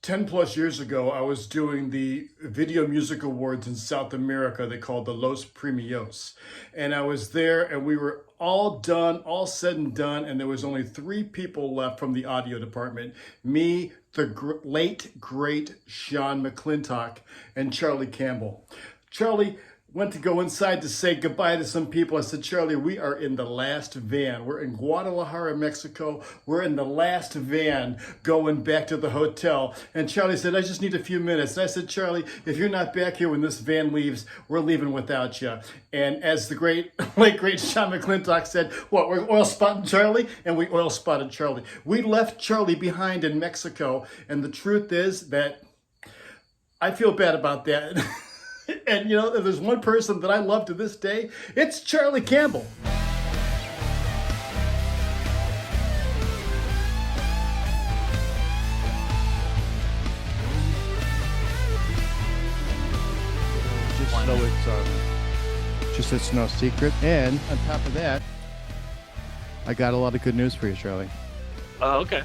10 plus years ago, I was doing the Video Music Awards in South America. They called the Los Premios. And I was there and we were all done, all said and done. And there was only three people left from the audio department: me, the late, great Sean McClintock, and Charlie Campbell. Charlie went to go inside to say goodbye to some people. I said, Charlie, we are in the last van. We're in Guadalajara, Mexico. We're in the last van going back to the hotel. And Charlie said, I just need a few minutes. And I said, Charlie, if you're not back here when this van leaves, we're leaving without you. And as the late great Sean McClintock said, what, we're oil spotting Charlie? And we oil spotted Charlie. We left Charlie behind in Mexico. And the truth is that I feel bad about that. And you know, if there's one person that I love to this day, it's Charlie Campbell. Just so it's no secret. And on top of that, I got a lot of good news for you, Charlie. Oh, okay.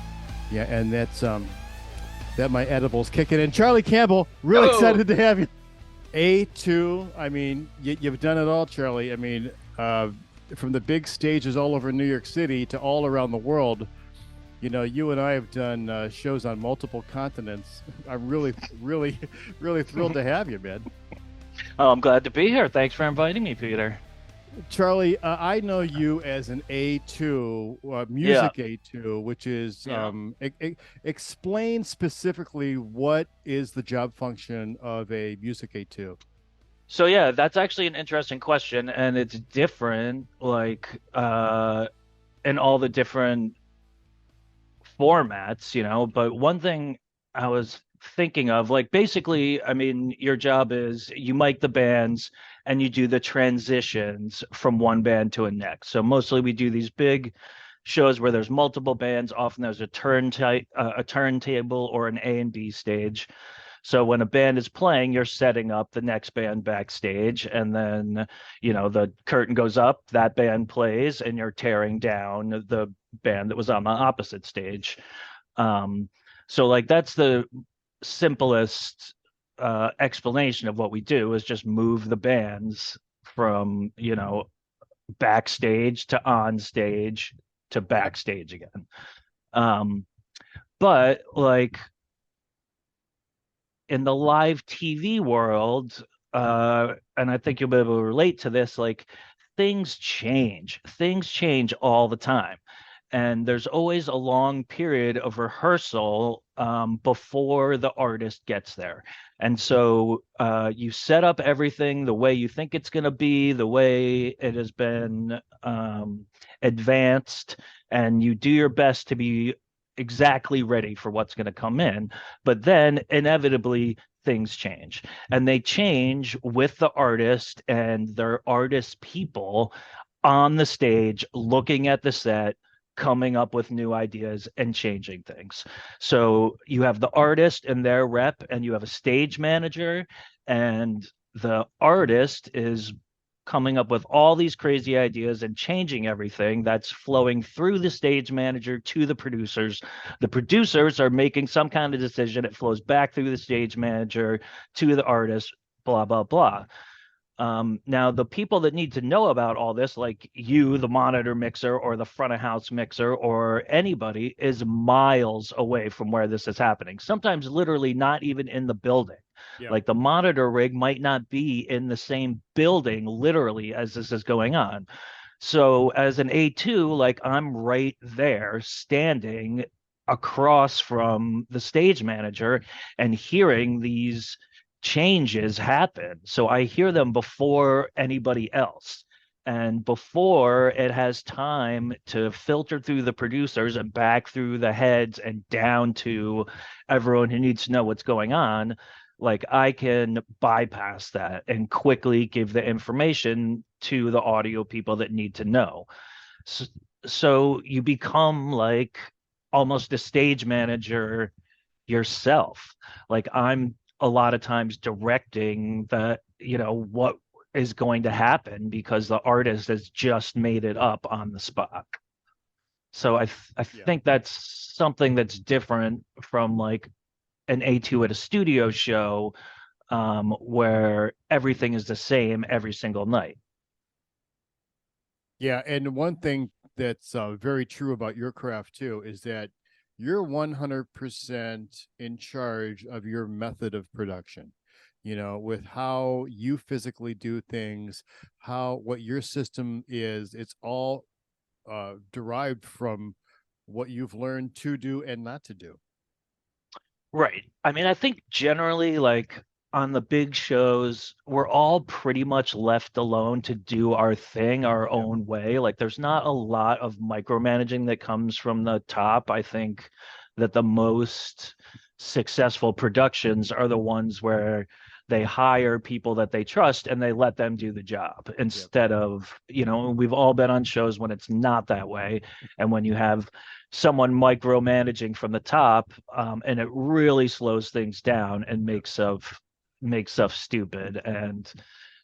Yeah, and that's that my edible's kicking in. Charlie Campbell, real excited to have you. A2, I mean, you've done it all, Charlie. I mean, from the big stages all over New York City to all around the world. You know, you and I have done shows on multiple continents. I'm really, really, really thrilled to have you, man. Oh, I'm glad to be here. Thanks for inviting me, Peter. Charlie, I know you as an A2, music A2, which is explain specifically what is the job function of a music A2. So yeah, that's actually an interesting question, and it's different, like in all the different formats, you know. But one thing I was thinking of, like, basically, I mean, your job is you mic the bands and you do the transitions from one band to a next. So mostly we do these big shows where there's multiple bands. Often there's a turntable or an A and B stage. So when a band is playing, you're setting up the next band backstage, and then, you know, the curtain goes up, that band plays, and you're tearing down the band that was on the opposite stage. So like that's the simplest explanation of what we do, is just move the bands from, you know, backstage to on stage to backstage again. But like in the live TV world, and I think you'll be able to relate to this, like things change all the time. And there's always a long period of rehearsal before the artist gets there. And so you set up everything the way you think it's going to be, the way it has been advanced, and you do your best to be exactly ready for what's going to come in. But then inevitably things change, and they change with the artist and their artist people on the stage, looking at the set, coming up with new ideas and changing things. So you have the artist and their rep, and you have a stage manager, and the artist is coming up with all these crazy ideas and changing everything that's flowing through the stage manager to the producers. The producers are making some kind of decision. It flows back through the stage manager to the artist, blah, blah, blah. Now, the people that need to know about all this, like you, the monitor mixer or the front of house mixer or anybody, is miles away from where this is happening. Sometimes literally not even in the building. Yeah. Like the monitor rig might not be in the same building literally as this is going on. So as an A2, like I'm right there standing across from the stage manager and hearing these changes happen. So I hear them before anybody else, and before it has time to filter through the producers and back through the heads and down to everyone who needs to know what's going on. Like I can bypass that and quickly give the information to the audio people that need to know. So you become like almost a stage manager yourself. Like I'm a lot of times directing the, you know, what is going to happen because the artist has just made it up on the spot. So I think that's something that's different from like an A2 at a studio show, where everything is the same every single night. Yeah, and one thing that's very true about your craft too is that you're 100% in charge of your method of production. You know, with how you physically do things, how what your system is, it's all derived from what you've learned to do and not to do. Right. I mean, I think generally, like on the big shows, we're all pretty much left alone to do our thing our Yep. own way. Like, there's not a lot of micromanaging that comes from the top. I think that the most successful productions are the ones where they hire people that they trust and they let them do the job Yep. instead of, we've all been on shows when it's not that way. And when you have someone micromanaging from the top, and it really slows things down and Yep. makes stuff stupid. And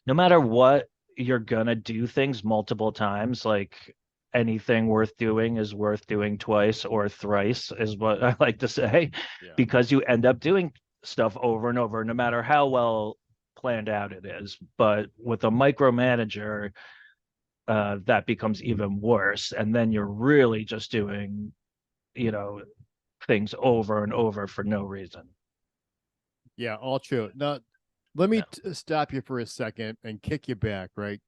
no matter what, you're gonna do things multiple times. Like anything worth doing is worth doing twice or thrice, is what I like to say, Yeah. because you end up doing stuff over and over, no matter how well planned out it is. But with a micromanager, that becomes even worse. And then you're really just doing, you know, things over and over for no reason. Yeah, all true. Now, let me Yeah. stop you for a second and kick you back, right?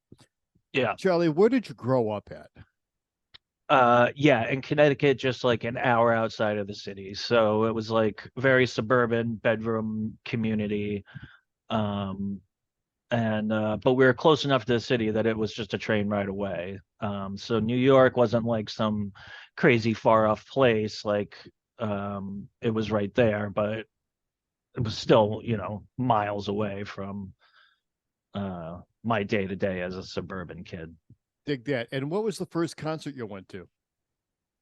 Yeah. Charlie, where did you grow up at? Yeah, in Connecticut, just like an hour outside of the city. So it was like very suburban bedroom community. Um, and but we were close enough to the city that it was just a train ride away. So New York wasn't like some crazy far off place. Like, it was right there, but it was still, miles away from my day to day as a suburban kid. Dig that. And what was the first concert you went to?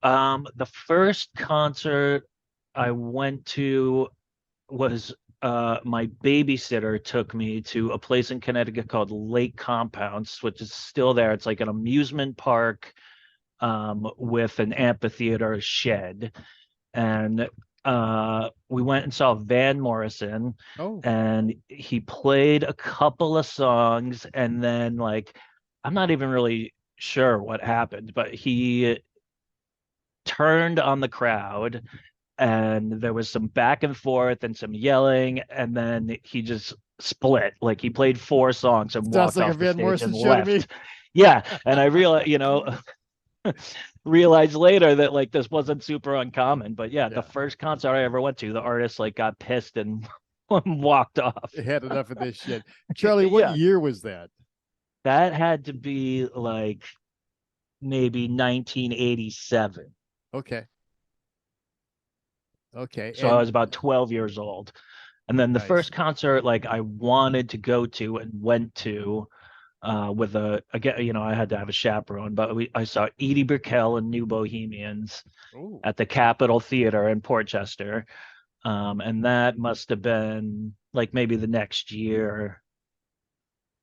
The first concert I went to was, my babysitter took me to a place in Connecticut called Lake Compounce, which is still there. It's like an amusement park, with an amphitheater shed. And we went and saw Van Morrison, Oh, and he played a couple of songs, and then, like, I'm not even really sure what happened, but he turned on the crowd, and there was some back and forth and some yelling, and then he just split. Like, he played four songs and sounds walked like a off the Van stage and Morrison show to me. left. Yeah, and I realized, realized later that, like, this wasn't super uncommon. But yeah, the Yeah, first concert I ever went to, the artist like got pissed and walked off. had enough of this shit. Charlie, what Yeah, year was that? that had to be like maybe 1987. Okay. Okay. So I And was about 12 years old. And then the nice. first concert, like, I wanted to go to and went to, with again, I had to have a chaperone, but I saw Edie Brickell and New Bohemians Oh, at the Capitol Theater in Portchester. And that must have been like maybe the next year.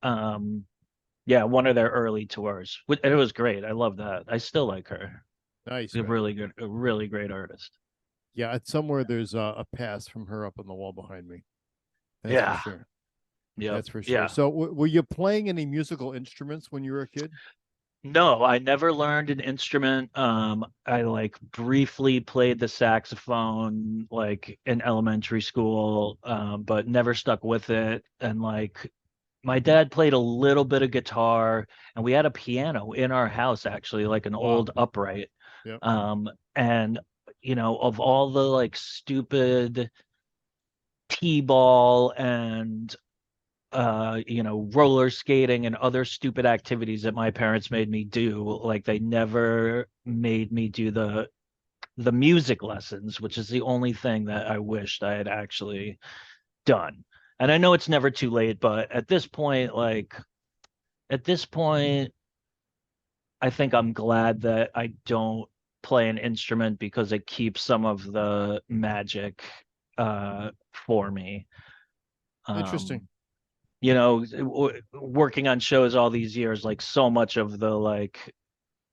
Um, yeah, one of their early tours. And it was great. I love that. I still like her. nice, A man. really good, a really great artist. Yeah, it's somewhere there's a pass from her up on the wall behind me. That's for Yeah. sure. Yep. That's for sure. Yeah. So, were you playing any musical instruments when you were a kid? No, I never learned an instrument. I like briefly played the saxophone like in elementary school, but never stuck with it. And like my dad played a little bit of guitar, and we had a piano in our house actually, like an Wow. old upright. Yep. And of all the like stupid t-ball and roller skating and other stupid activities that my parents made me do, like, they never made me do the music lessons, which is the only thing that I wished I had actually done. And I know it's never too late, but at this point, I think I'm glad that I don't play an instrument, because it keeps some of the magic for me. Interesting. Um, working on shows all these years, like so much of the like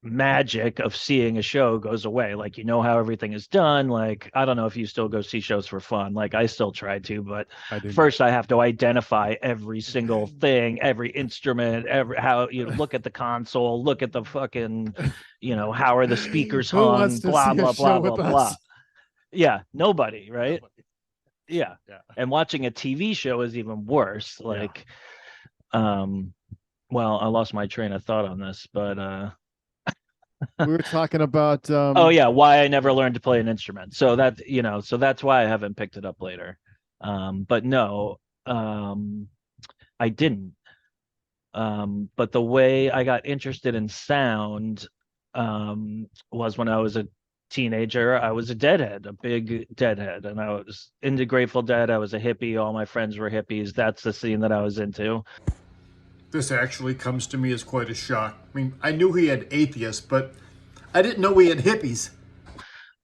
magic of seeing a show goes away. Like, you know how everything is done. Like, I don't know if you still go see shows for fun. Like, I still try to, but I do not. first I have to identify every single thing, every instrument, every how you look at the console, look at the fucking, how are the speakers Who wants hung, to blah, see a blah, show blah, blah, with blah. us? Yeah, nobody, right? Nobody. Yeah. Yeah. And watching a TV show is even worse. Yeah. Like, um, well, I lost my train of thought on this, but We were talking about oh yeah, why I never learned to play an instrument. So that, so that's why I haven't picked it up later. But no, I didn't. But the way I got interested in sound was when I was a teenager. I was a deadhead, a big deadhead, and I was into Grateful Dead. I was a hippie. All my friends were hippies. That's the scene that I was into. This actually comes to me as quite a shock. I mean, I knew he had atheists, but I didn't know he had hippies.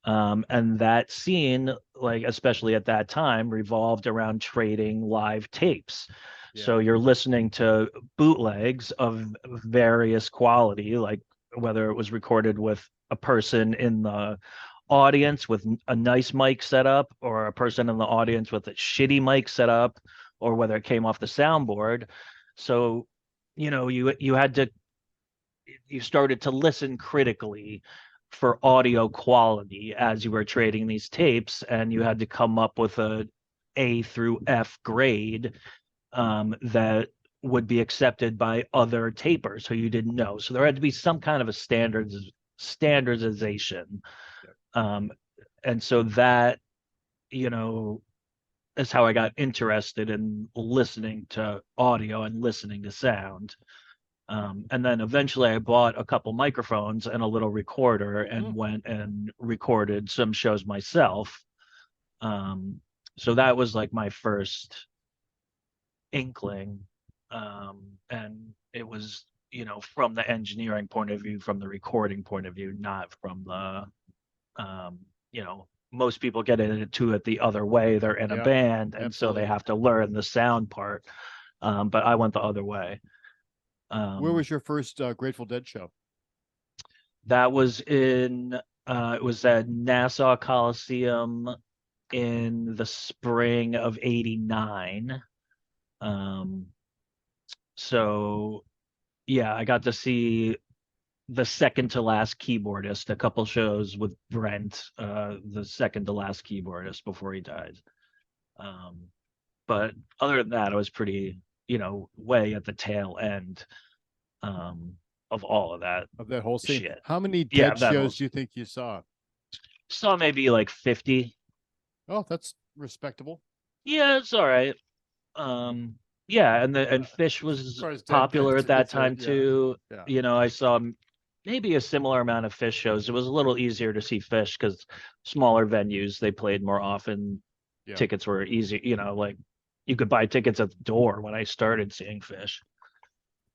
And that scene, like especially at that time, revolved around trading live tapes. So yeah. you're listening to bootlegs of various quality, like whether it was recorded with a person in the audience with a nice mic setup, or a person in the audience with a shitty mic setup, or whether it came off the soundboard. So, you started to listen critically for audio quality as you were trading these tapes, and you had to come up with A through F grade that would be accepted by other tapers who you didn't know. So there had to be some kind of a standardization. Yep. And so that, you know, is how I got interested in listening to audio and listening to sound. And then eventually I bought a couple microphones and a little recorder and went and recorded some shows myself. So that was like my first inkling. And it was, from the engineering point of view, from the recording point of view, not from the, most people get into it the other way. They're in a Yeah. band, and so Absolutely. they have to learn the sound part. But I went the other way. Where was your first Grateful Dead show? That was it was at Nassau Coliseum in the spring of '89. Um, so yeah, I got to see the second to last keyboardist, a couple shows with Brent, the second to last keyboardist before he died. But other than that, I was pretty, way at the tail end of all of that Of that whole scene. shit. How many Yeah, Dead that shows do you think you saw? saw maybe like 50. Oh, that's respectable. Yeah, it's all right. Yeah, and Fish As was far as popular at that time yeah. too. Yeah. I saw maybe a similar amount of Fish shows. It was a little easier to see Fish because smaller venues, they played more often. Yeah. Tickets were easy, like you could buy tickets at the door when I started seeing Fish.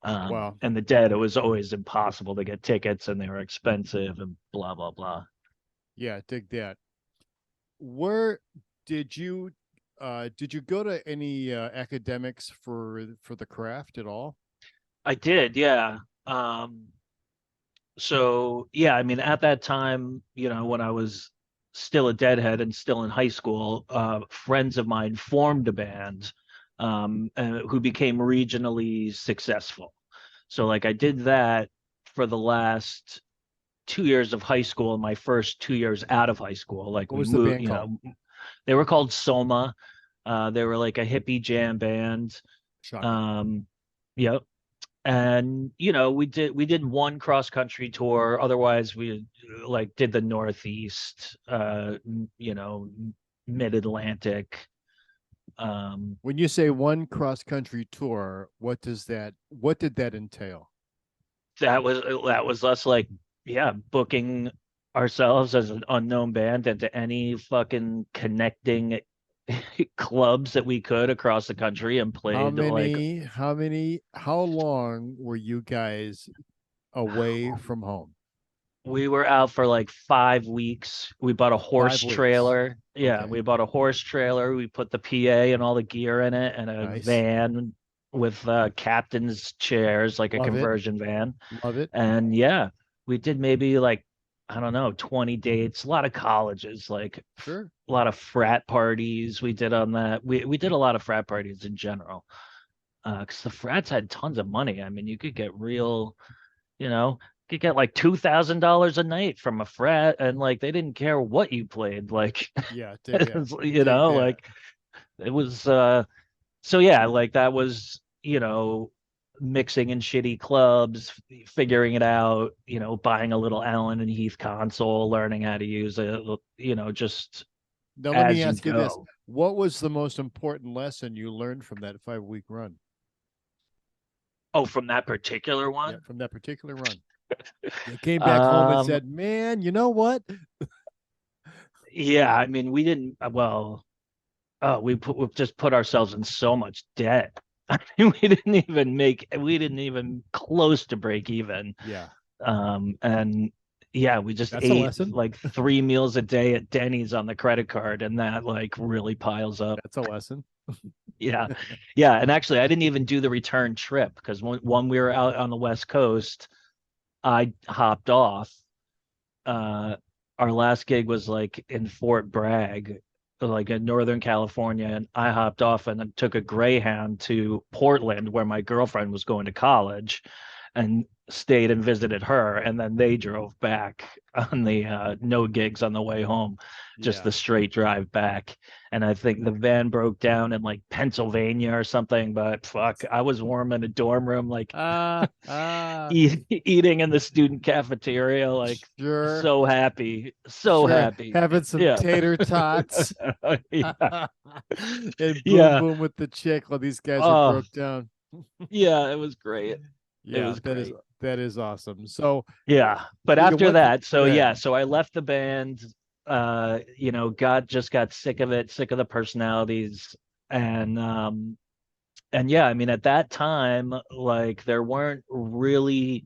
Wow. And the Dead, it was always impossible to get tickets, and they were expensive and blah blah blah. Yeah, dig that. Where did you go to any academics for the craft at all? I did, yeah. So yeah, I mean, at that time, when I was still a deadhead and still in high school, friends of mine formed a band who became regionally successful. So like I did that for the last 2 years of high school and my first 2 years out of high school. Like What we was the moved, band called? they were called Soma. They were like a hippie jam band. Shocking. Yep. And we did one cross country tour. Otherwise we like did the Northeast, mid Atlantic. When you say one cross country tour, what did that entail? That was us, like, yeah, booking ourselves as an unknown band into any fucking connecting clubs that we could across the country, and played like how long were you guys away from home? we were out for like 5 weeks. We bought a horse 5 weeks. trailer. Yeah, Okay. we bought a horse trailer. We put the PA and all the gear in it, and a Nice. van with captain's chairs, like a Love it. conversion van. Love it. And yeah, we did maybe like, I don't know, 20 dates, a lot of colleges, like Sure. a lot of frat parties we did on that. We did a lot of frat parties in general. Because the frats had tons of money. I mean, you could get real, you know, could get like $2,000 a night from a frat, and like they didn't care what you played. Like, Yeah. Dig that. you Dig know, that. like it was so yeah, like that was, mixing in shitty clubs, figuring it out, buying a little Allen and Heath console, learning how to use it, just Now, let me as you ask you this. go. What was the most important lesson you learned from that 5 week run? Oh, from that particular Yeah, one? from that particular run. You came back home and Um, said, man, you know what? yeah, I mean, we didn't, well, oh, we just put ourselves in so much debt. I mean, we didn't even close to break even. Yeah, And yeah, we just that's a ate lesson. like 3 meals a day at Denny's on the credit card, and that like really piles up. That's a lesson. Yeah. Yeah. And actually, I didn't even do the return trip because when we were out on the West Coast, I hopped off. Uh, our last gig was like in Fort Bragg, like in Northern California, and I hopped off and then took a Greyhound to Portland, where my girlfriend was going to college, and stayed and visited her. And then they drove back on the no gigs on the way home, just Yeah. the straight drive back. And I think the van broke down in like Pennsylvania or something. But fuck, I was warm in a dorm room, like Ah, ah, eating in the student cafeteria, like sure, so happy, so sure. happy. Having some Yeah. tater tots. Yeah. And boom, Yeah. boom with the chick while these guys are Oh, broke down. yeah, it was great. It Yeah, was great. that is awesome. So Yeah. But you after went from, that, so go ahead. yeah, so I left the band, got sick of it, sick of the personalities. And yeah, I mean at that time, like there weren't really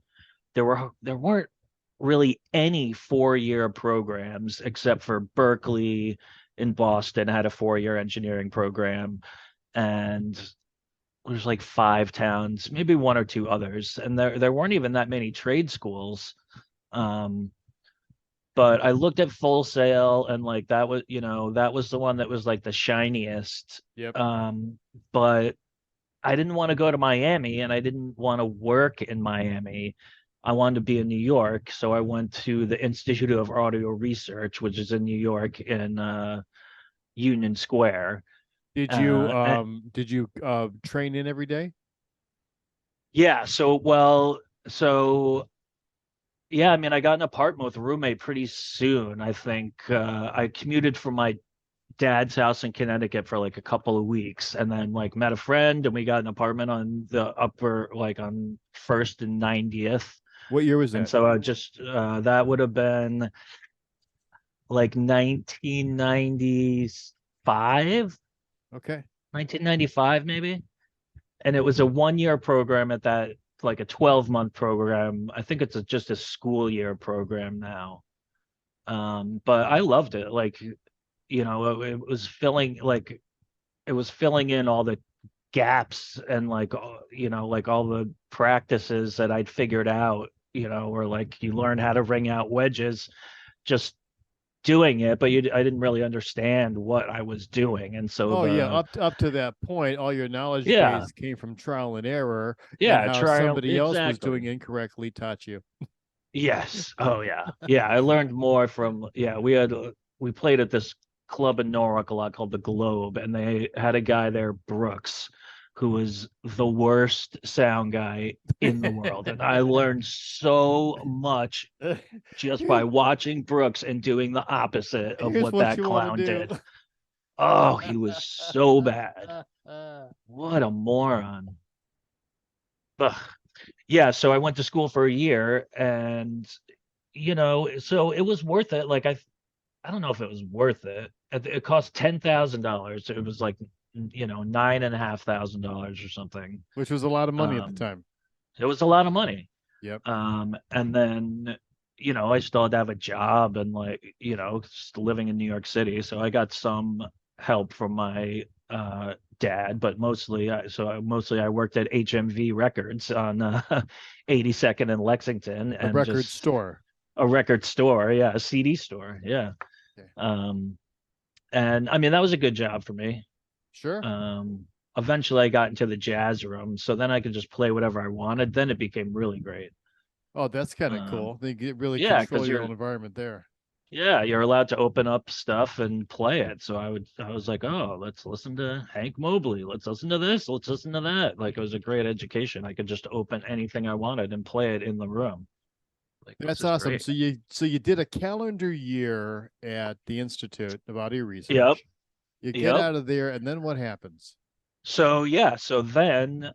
any 4-year programs except for Berkeley in Boston had a 4-year engineering program, and there's like 5 towns, maybe one or two others, and there weren't even that many trade schools. Um, but I looked at Full Sail, and like that was the one that was like the shiniest. Yep. But I didn't want to go to Miami, and I didn't want to work in Miami. I wanted to be in New York, so I went to the Institute of Audio Research, which is in New York in Union Square. And Did you train in every day? yeah, so yeah, I mean, I got an apartment with a roommate pretty soon. I think I commuted from my dad's house in Connecticut for like a couple of weeks, and then like met a friend, and we got an apartment on the upper, like on First and 90th. What year was And that? so I just that would have been like 1995, Okay. 1995 maybe. And it was a 1-year program at that, like a 12-month program. I think it's just a school year program now. But I loved it. Like, it was filling in all the gaps, and like like all the practices that I'd figured out, or like you learn how to ring out wedges just doing it, but I didn't really understand what I was doing. And so Oh yeah, up to that point, all your knowledge yeah, base came from trial and error, and yeah, how trial, somebody else was doing exactly. incorrectly taught you. Yes. Oh yeah. Yeah. I learned more from, yeah, we played at this club in Norwalk a lot called the Globe, and they had a guy there, Brooks, who was the worst sound guy in the world. And I learned so much just Here- by watching Brooks and doing the opposite of Here's what what that you want to clown do. did. Oh, he was so bad. What a moron. Ugh. Yeah, so I went to school for a year, and so it was worth it. Like I don't know if it was worth it. It cost $10,000. It was like $9,500 or something. Which was a lot of money at the Um, time. it was a lot of money. Yep. And then I still had to have a job, and like just living in New York City, so I got some help from my dad, but mostly I worked at HMV Records on 82nd and Lexington, A and record just store. a record store, yeah, a CD store, yeah. Okay. And I mean that was a good job for me. Sure. Eventually I got into the jazz room, so then I could just play whatever I wanted. Then it became really great. Oh, that's kind of Um, cool. They get really yeah, control because your you're own environment there. yeah, you're allowed to open up stuff and play it. So I was like, oh, let's listen to Hank Mobley. Let's listen to this. Let's listen to that. Like it was a great education. I could just open anything I wanted and play it in the room. Like this That's is awesome. great. So you did a calendar year at the Institute of Audio Yep. Research. You get Yep. out of there, and then what happens? So yeah, so then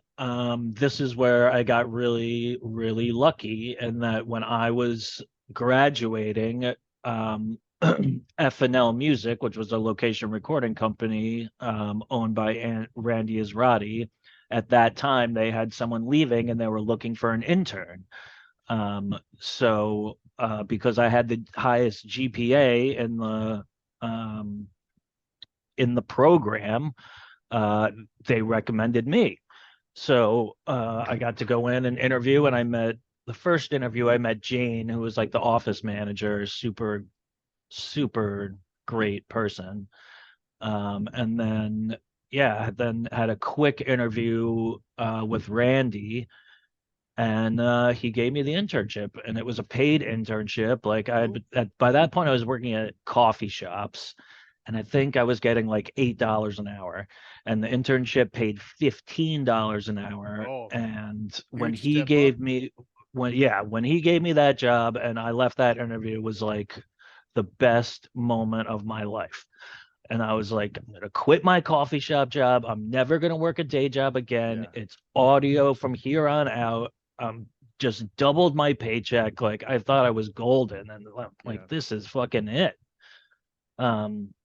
this is where I got really, really lucky in that when I was graduating, FNL Music, which was a location recording company owned by Randy Israti, at that time they had someone leaving and they were looking for an intern. So because I had the highest GPA in the program, they recommended me. So I got to go in and interview, and the first interview, I met Jane, who was like the office manager, super, super great person. And then, yeah, then had a quick interview with Randy, and he gave me the internship, and it was a paid internship. Like by that point, I was working at coffee shops, and I think I was getting like $8 an hour, and the internship paid $15 an hour. Oh, And huge step up. when he gave me that job, and I left that interview, it was like the best moment of my life. And I was like, I'm going to quit my coffee shop job. I'm never going to work a day job again. Yeah. It's audio from here on out. Just doubled my paycheck. Like I thought I was golden, and like Yeah. this is fucking it.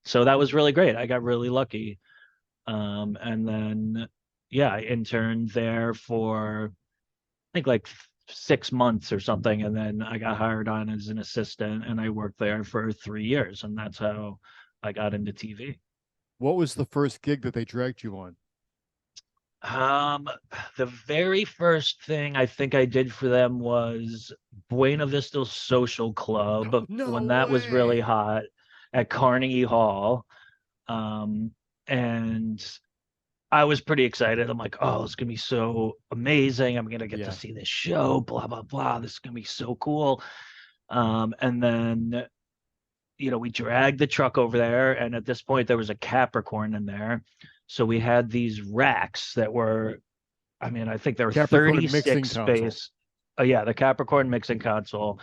So that was really great. I got really lucky. And then yeah, I interned there for I think like 6 months or something, and then I got hired on as an assistant, and I worked there for 3 years, and that's how I got into TV. What was the first gig that they dragged you on? Um, the very first thing I think I did for them was Buena Vista Social Club No when that was really way. hot at Carnegie Hall. And I was pretty excited. I'm like, oh, it's gonna be so amazing. I'm gonna get to Yeah. see this show, blah, blah, blah. This is gonna be so cool. And then we dragged the truck over there, and at this point there was a Capricorn in there. So we had these racks that were, I mean, I think there were Capricorn mixing 36 console. space. Yeah, the Capricorn mixing console.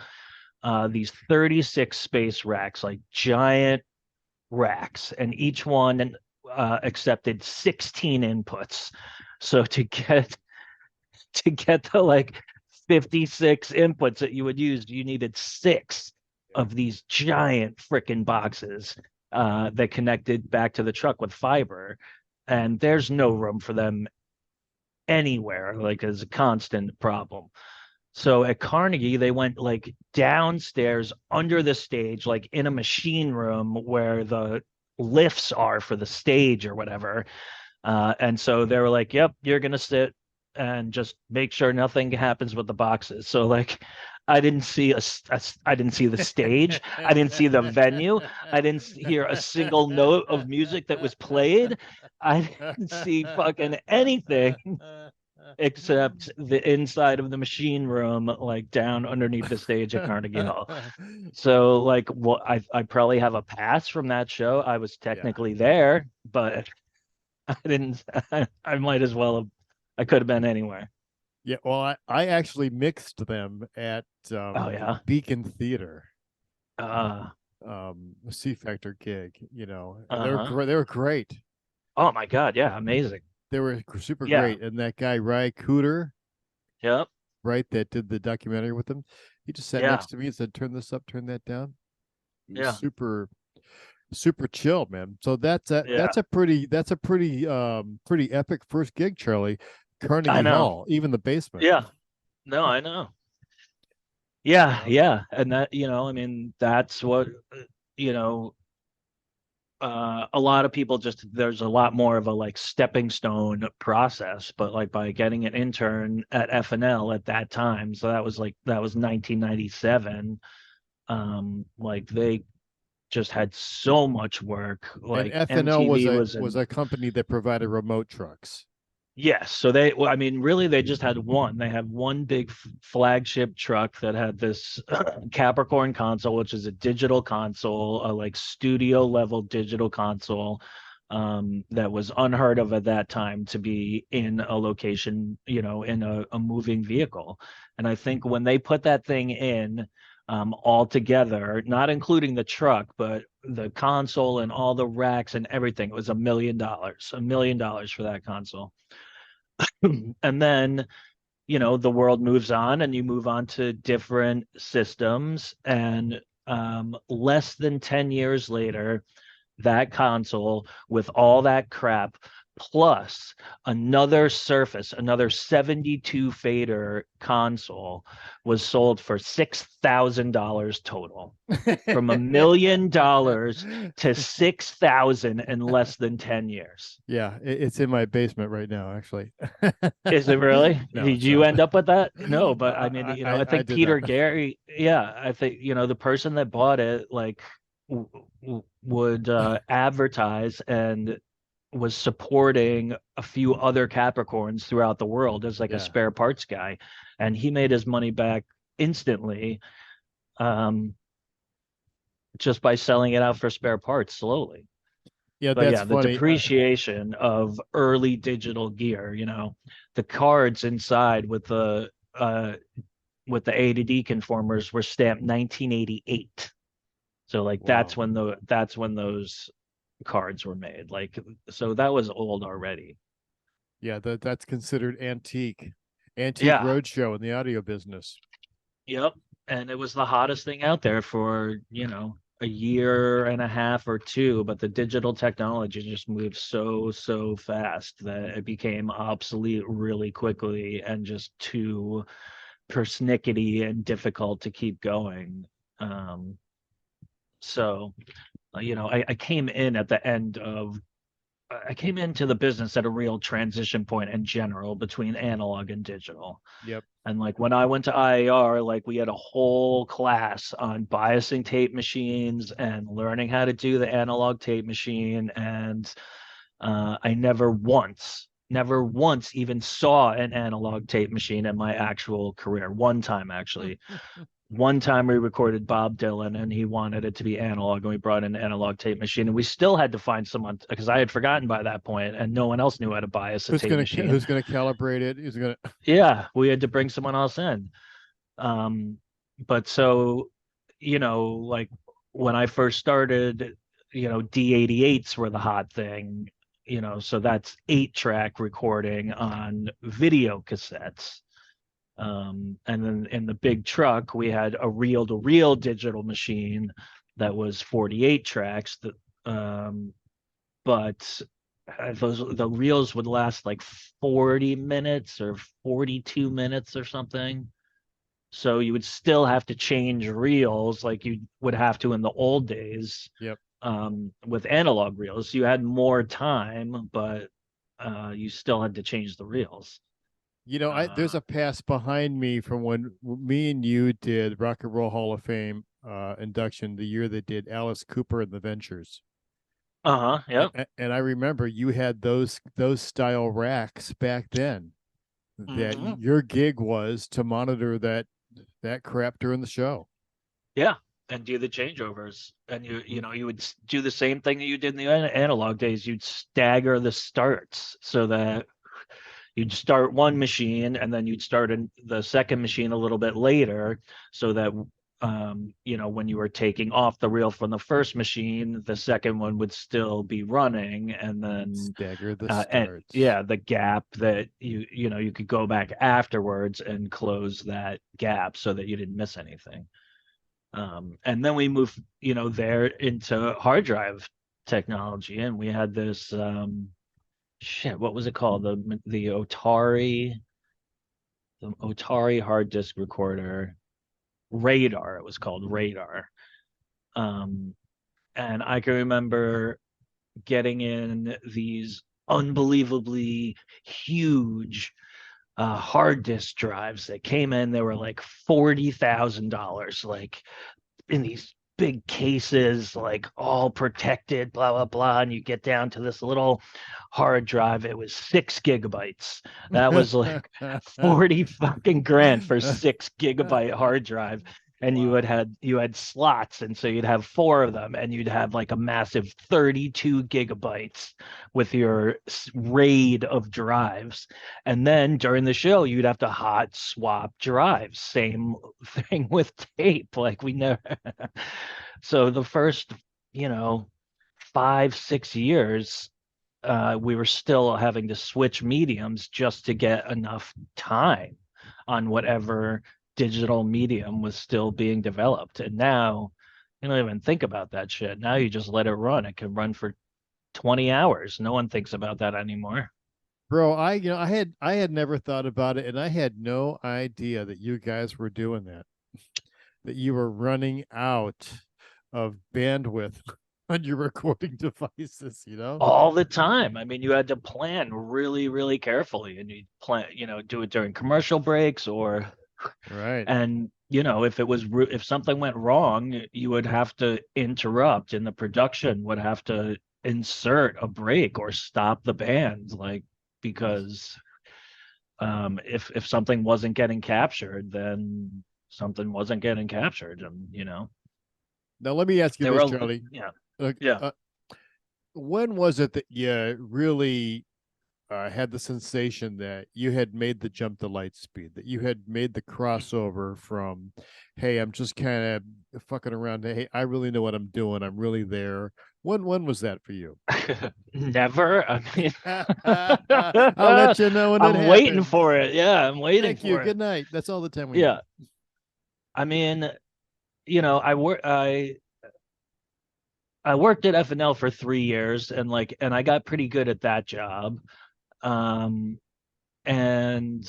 These 36 space racks, like giant racks, and each one accepted 16 inputs. So to get the like 56 inputs that you would use, you needed six of these giant freaking boxes that connected back to the truck with fiber. And there's no room for them anywhere. Like, it's a constant problem. So at Carnegie, they went like downstairs under the stage, like in a machine room where the lifts are for the stage or whatever. And so they were like, yep, you're going to sit and just make sure nothing happens with the boxes. So like, I didn't see I didn't see the stage. I didn't see the venue. I didn't hear a single note of music that was played. I didn't see fucking anything except the inside of the machine room, like down underneath the stage at Carnegie Hall. So like, what I probably have a pass from that show. I was technically there, but I didn't. I might as well have. I could have been anywhere. Yeah, well, I actually mixed them at Oh yeah. Beacon Theater, Uh a C Factor gig, and huh. they were great. Oh my God. Yeah. Amazing. They were super Yeah. great. And that guy, Ry Cooter, Yep. right, that did the documentary with them, he just sat Yeah. next to me and said, turn this up, turn that down. He was Yeah. super, super chill, man. So that's a Yeah. pretty epic first gig, Charlie. I Carnegie know. Hall, even the basement. Yeah. No, I know. Yeah. Um, Yeah. And that, I mean, that's what, you know, a lot of people just there's a lot more of a like stepping stone process, but like by getting an intern at FNL at that time, so that was 1997. Like they just had so much work. And Like FNL MTV was was in. a company that provided remote trucks. Yes. So they, well, I mean, really, they just had one. They had one big flagship truck that had this Capricorn console, which is a digital console, a like studio level digital console, that was unheard of at that time to be in a location, in a moving vehicle. And I think when they put that thing in, all together, not including the truck, but the console and all the racks and everything, it was $1 million for that console. And then the world moves on and you move on to different systems, and less than 10 years later, that console with all that crap plus another Surface, another 72 fader console, was sold for $6,000 total. From $1 million to 6,000 in less than 10 years. Yeah, it's in my basement right now, actually. Is it really? No, Did it's you not. end up with that? No, but I mean, I I think did Peter not. Gary, yeah, I think, the person that bought it, like, would advertise and was supporting a few other Capricorns throughout the world as like a Yeah. spare parts guy. And he made his money back instantly, um, just by selling it out for spare parts slowly. Yeah, But that's yeah, the funny. depreciation of early digital gear, the cards inside with the A to D conformers were stamped 1988. So like Wow. that's when those cards were made. Like, so that was old already. Yeah, that's considered antique Yeah. roadshow in the audio business. Yep. And it was the hottest thing out there for, a year and a half or two, but the digital technology just moved so fast that it became obsolete really quickly and just too persnickety and difficult to keep going. So, I came in at the end of I came into the business at a real transition point in general between analog and digital. Yep. And like when I went to IAR, like we had a whole class on biasing tape machines and learning how to do the analog tape machine. And I never once even saw an analog tape machine in my actual career. One time, actually. One time we recorded Bob Dylan and he wanted it to be analog, and we brought in an analog tape machine, and we still had to find someone because I had forgotten by that point and no one else knew how to bias a tape machine. Who's gonna calibrate it? Who's gonna Yeah, we had to bring someone else in. Um, but so, like when I first started, D88s were the hot thing, so that's 8-track recording on video cassettes. And then in the big truck, we had a reel-to-reel digital machine that was 48 tracks. But the reels would last like 40 minutes or 42 minutes or something. So you would still have to change reels like you would have to in the old days. Yep. With analog reels. You had more time, but you still had to change the reels. There's a pass behind me from when me and you did Rock and Roll Hall of Fame induction the year they did Alice Cooper and the Ventures. Yep. And I remember you had those style racks back then that your gig was to monitor that crap during the show. Yeah, and do the changeovers, and you would do the same thing that you did in the analog days. You'd stagger the starts so that you'd start one machine and then you'd start the second machine a little bit later, so that when you were taking off the reel from the first machine, the second one would still be running, and then stagger the and starts. yeah, the gap that you could go back afterwards and close that gap so that you didn't miss anything. And then we moved there into hard drive technology, and we had this what was it called, the Otari hard disk recorder, Radar. It was called Radar. And I can remember getting in these unbelievably huge hard disk drives that came in. They were like $40,000, like in these big cases, like all protected, blah blah blah. And you get down to this little hard drive. It was 6 gigabytes. That was like 40 fucking grand for 6 gigabyte hard drive. And Wow. you had slots, and so you'd have four of them, and you'd have like a massive 32 gigabytes with your raid of drives. And then during the show, you'd have to hot swap drives. Same thing with tape. Like we never. So the first, you know, 5, 6 years, we were still having to switch mediums just to get enough time on whatever digital medium was still being developed. And now you don't even think about that shit. Now you just let it run. It can run for 20 hours. No one thinks about that anymore. Bro, I had never thought about it, and I had no idea that you guys were doing that. That you were running out of bandwidth on your recording devices, you know? All the time. I mean, you had to plan really, really carefully, and you plan, do it during commercial breaks or, Right. and if it was if something went wrong, you would have to interrupt, and the production would have to insert a break or stop the band, like because if something wasn't getting captured, then something wasn't getting captured, and Now let me ask you they this, were, Charlie. yeah, Uh, yeah. uh, when was it that you really had the sensation that you had made the jump to light speed, that you had made the crossover from, hey, I'm just kind of fucking around, to, hey, I really know what I'm doing, I'm really there. When was that for you? Never. I mean, I'll let you know when it I'm waiting happens. for it. Yeah, I'm waiting Thank you. for it. Good night. That's all the time we have. Yeah. I mean, I worked at FNL for 3 years, and I got pretty good at that job. Um and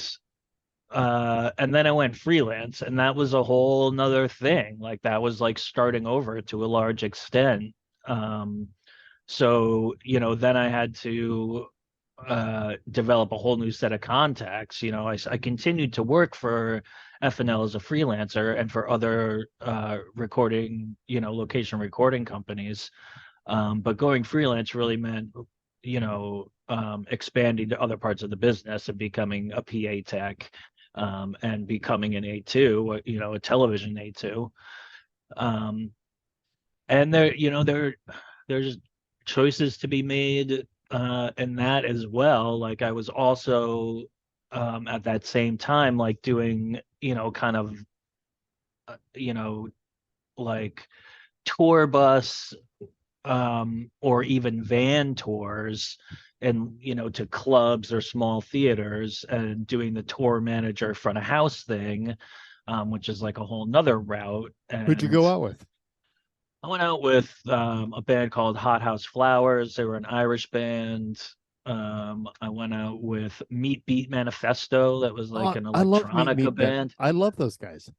and then I went freelance, and that was a whole nother thing. Like that was like starting over to a large extent. Um so then I had to develop a whole new set of contacts. I continued to work for FNL as a freelancer and for other recording, location recording companies. But going freelance really meant, expanding to other parts of the business and becoming a PA tech, and becoming an A2, a television A2. Um, and there's choices to be made in that as well. Like I was also at that same time like doing kind of you know like tour bus or even van tours, and to clubs or small theaters, and doing the tour manager front of house thing, which is like a whole nother route. Who'd you And go out with? I went out with a band called Hot House Flowers. They were an Irish band. I went out with Meat Beat Manifesto. That was like Oh, an I love Meet electronica Meet Man. band. I love those guys.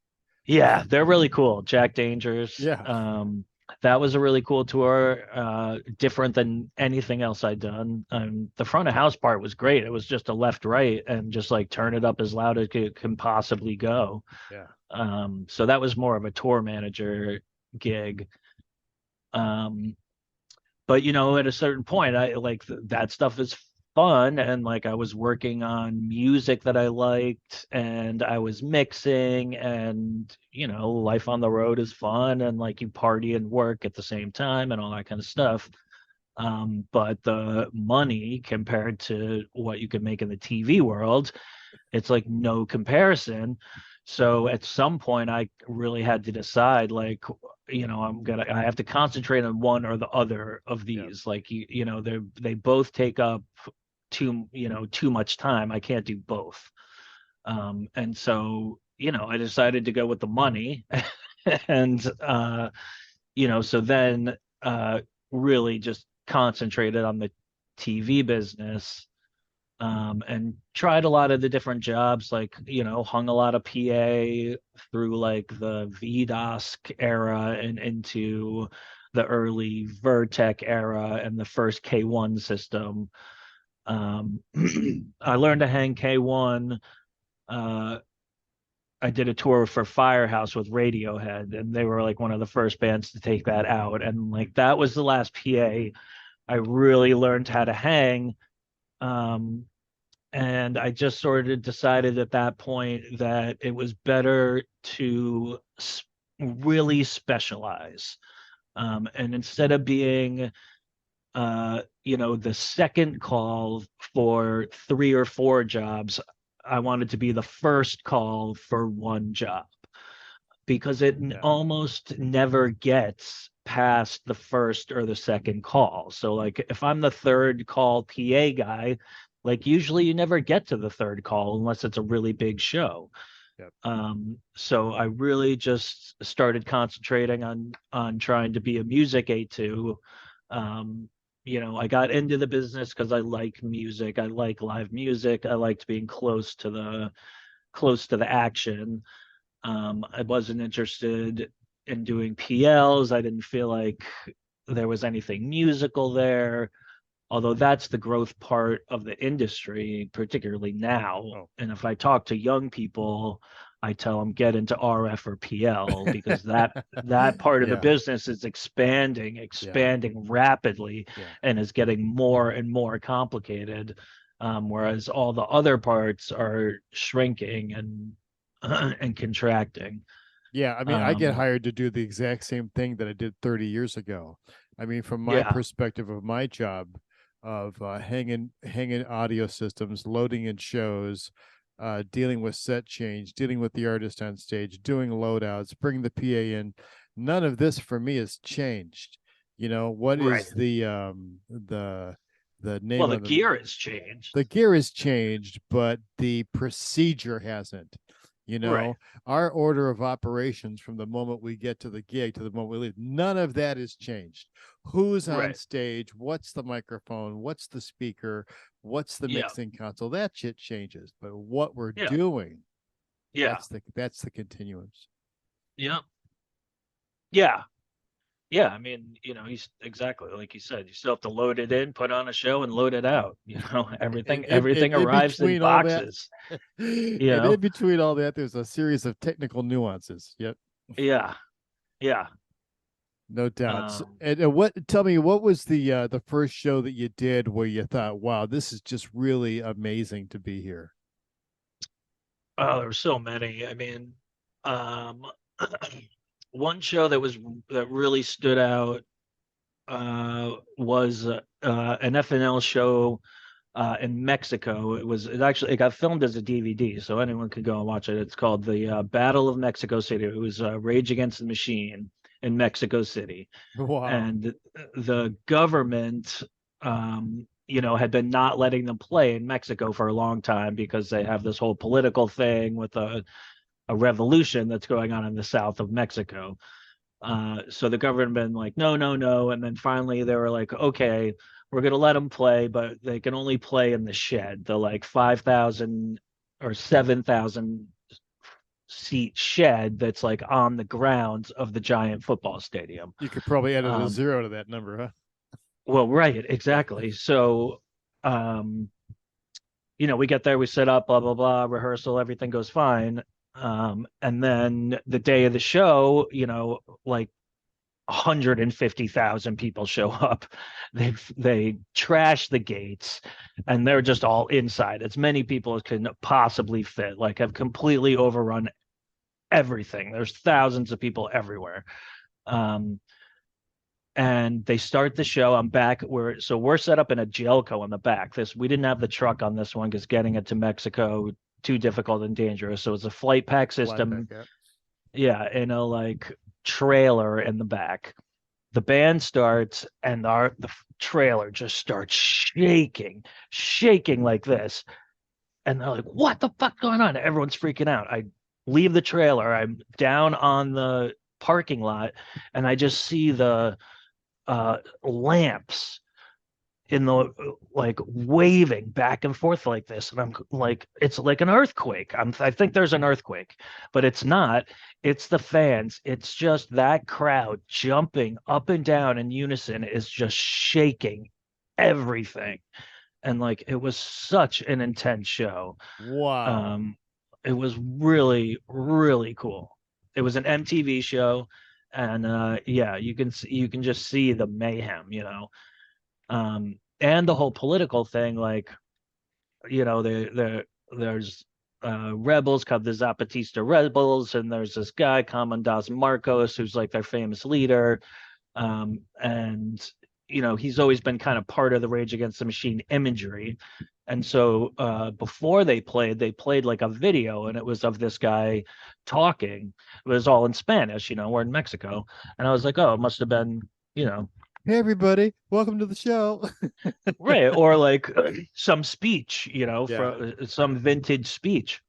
Yeah, they're really cool. Jack Dangers. Yeah. That was a really cool tour. Different than anything else I'd done. The front of house part was great. It was just a left right and just like turn it up as loud as it can possibly go. Yeah. So that was more of a tour manager gig. Um, but at a certain point, I like that stuff is fun, and like I was working on music that I liked, and I was mixing, and life on the road is fun, and like you party and work at the same time and all that kind of stuff. But the money compared to what you could make in the TV world, it's like no comparison. So at some point I really had to decide, like, I have to concentrate on one or the other of Yeah. these. Like they both take up too much time. I can't do both. And so I decided to go with the money. And so then really just concentrated on the TV business, and tried a lot of the different jobs, like hung a lot of PA through like the VDOS era and into the early Vertec era and the first K1 system. I learned to hang K1. I did a tour for Firehouse with Radiohead, and they were like one of the first bands to take that out. And like that was the last PA I really learned how to hang. And I just sort of decided at that point that it was better to really specialize. And instead of being, the second call for 3 or 4 jobs, I wanted to be the first call for one job because it almost never gets past the first or the second call. So like if I'm the third call PA guy, like usually you never get to the third call unless it's a really big show. Yep. So I really just started concentrating on trying to be a music A2. I got into the business because I like music. I like live music. I liked being close to the action. I wasn't interested in doing PLs. I didn't feel like there was anything musical there, although that's the growth part of the industry, particularly now. Oh. And if I talk to young people, I tell them get into RF or PL because that part of the business is expanding rapidly and is getting more and more complicated, whereas all the other parts are shrinking and contracting. Yeah, I mean, I get hired to do the exact same thing that I did 30 years ago. I mean, from my perspective of my job of hanging audio systems, loading in shows, dealing with set change, dealing with the artist on stage, doing loadouts, bringing the PA in. None of this for me has changed. What is the name? Well, the gear has changed. The gear has changed, but the procedure hasn't. Our order of operations from the moment we get to the gig to the moment we leave, none of that has changed. Who's on stage? What's the microphone? What's the speaker? What's the mixing console? That shit changes. But what we're doing, that's the continuums. Yeah. Yeah. Yeah, I mean, he's exactly like you said. You still have to load it in, put on a show, and load it out. Everything arrives in boxes. And in between all that, there's a series of technical nuances. Yep. Yeah. Yeah. No doubt. Tell me, what was the first show that you did where you thought, wow, this is just really amazing to be here? Oh, there were so many. I mean, one show that really stood out was an FNL show in Mexico. It got filmed as a DVD, so anyone could go and watch it. It's called the Battle of Mexico City. It was Rage Against the Machine in Mexico City. Wow. And the government had been not letting them play in Mexico for a long time because they have this whole political thing with a revolution that's going on in the south of Mexico. So the government been like, no, no, no. And then finally they were like, okay, we're going to let them play, but they can only play in the shed, the like 5,000 or 7,000 seat shed that's like on the grounds of the giant football stadium. You could probably add a 0 to that number, huh? Well, right, exactly. So, we get there, we set up, blah, blah, blah, rehearsal, everything goes fine. And then the day of the show, like 150,000 people show up. They trash the gates and they're just all inside. As many people as can possibly fit, like have completely overrun everything. There's thousands of people everywhere. And they start the show. I'm back. We're set up in a Jelco in the back. We didn't have the truck on this one because getting it to Mexico too difficult and dangerous. So it's a flight pack system. In a like trailer in the back. The band starts and the trailer just starts shaking like this. And they're like, what the fuck going on? Everyone's freaking out. I leave the trailer. I'm down on the parking lot and I just see the lamps in the like waving back and forth like this, and I'm like, it's like an earthquake. I think there's an earthquake, but it's not. It's the fans. It's just that crowd jumping up and down in unison is just shaking everything. And like it was such an intense show. Wow. um it was really, really cool. It was an MTV show, and yeah, you can just see the mayhem, and the whole political thing, like, there's rebels called the Zapatista rebels, and there's this guy Comandas Marcos, who's like their famous leader. And he's always been kind of part of the Rage Against the Machine imagery. And so before they played like a video, and it was of this guy talking. It was all in Spanish, we're in Mexico. And I was like, oh, it must have been, you know, Hey everybody, welcome to the show. right. Or like some speech, Yeah. for some vintage speech.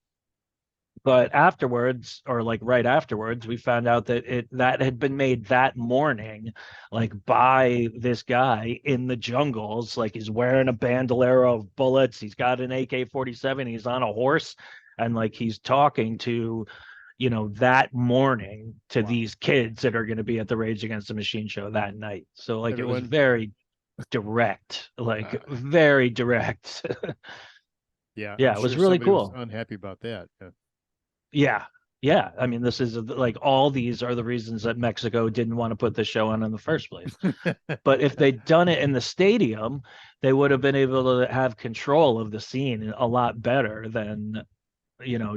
But afterwards, or like right afterwards, we found out that that had been made that morning, like by this guy in the jungles. Like he's wearing a bandolero of bullets, he's got an AK-47, he's on a horse, and like he's talking to, that morning to Wow. these kids that are going to be at the Rage Against the Machine show that night. So like it was Everyone, very direct, like uh, very direct. yeah, I'm Yeah, it was sure really somebody was cool. unhappy about that. Yeah. Yeah. I mean, this is like all these are the reasons that Mexico didn't want to put the show on in the first place. But if they'd done it in the stadium, they would have been able to have control of the scene a lot better than,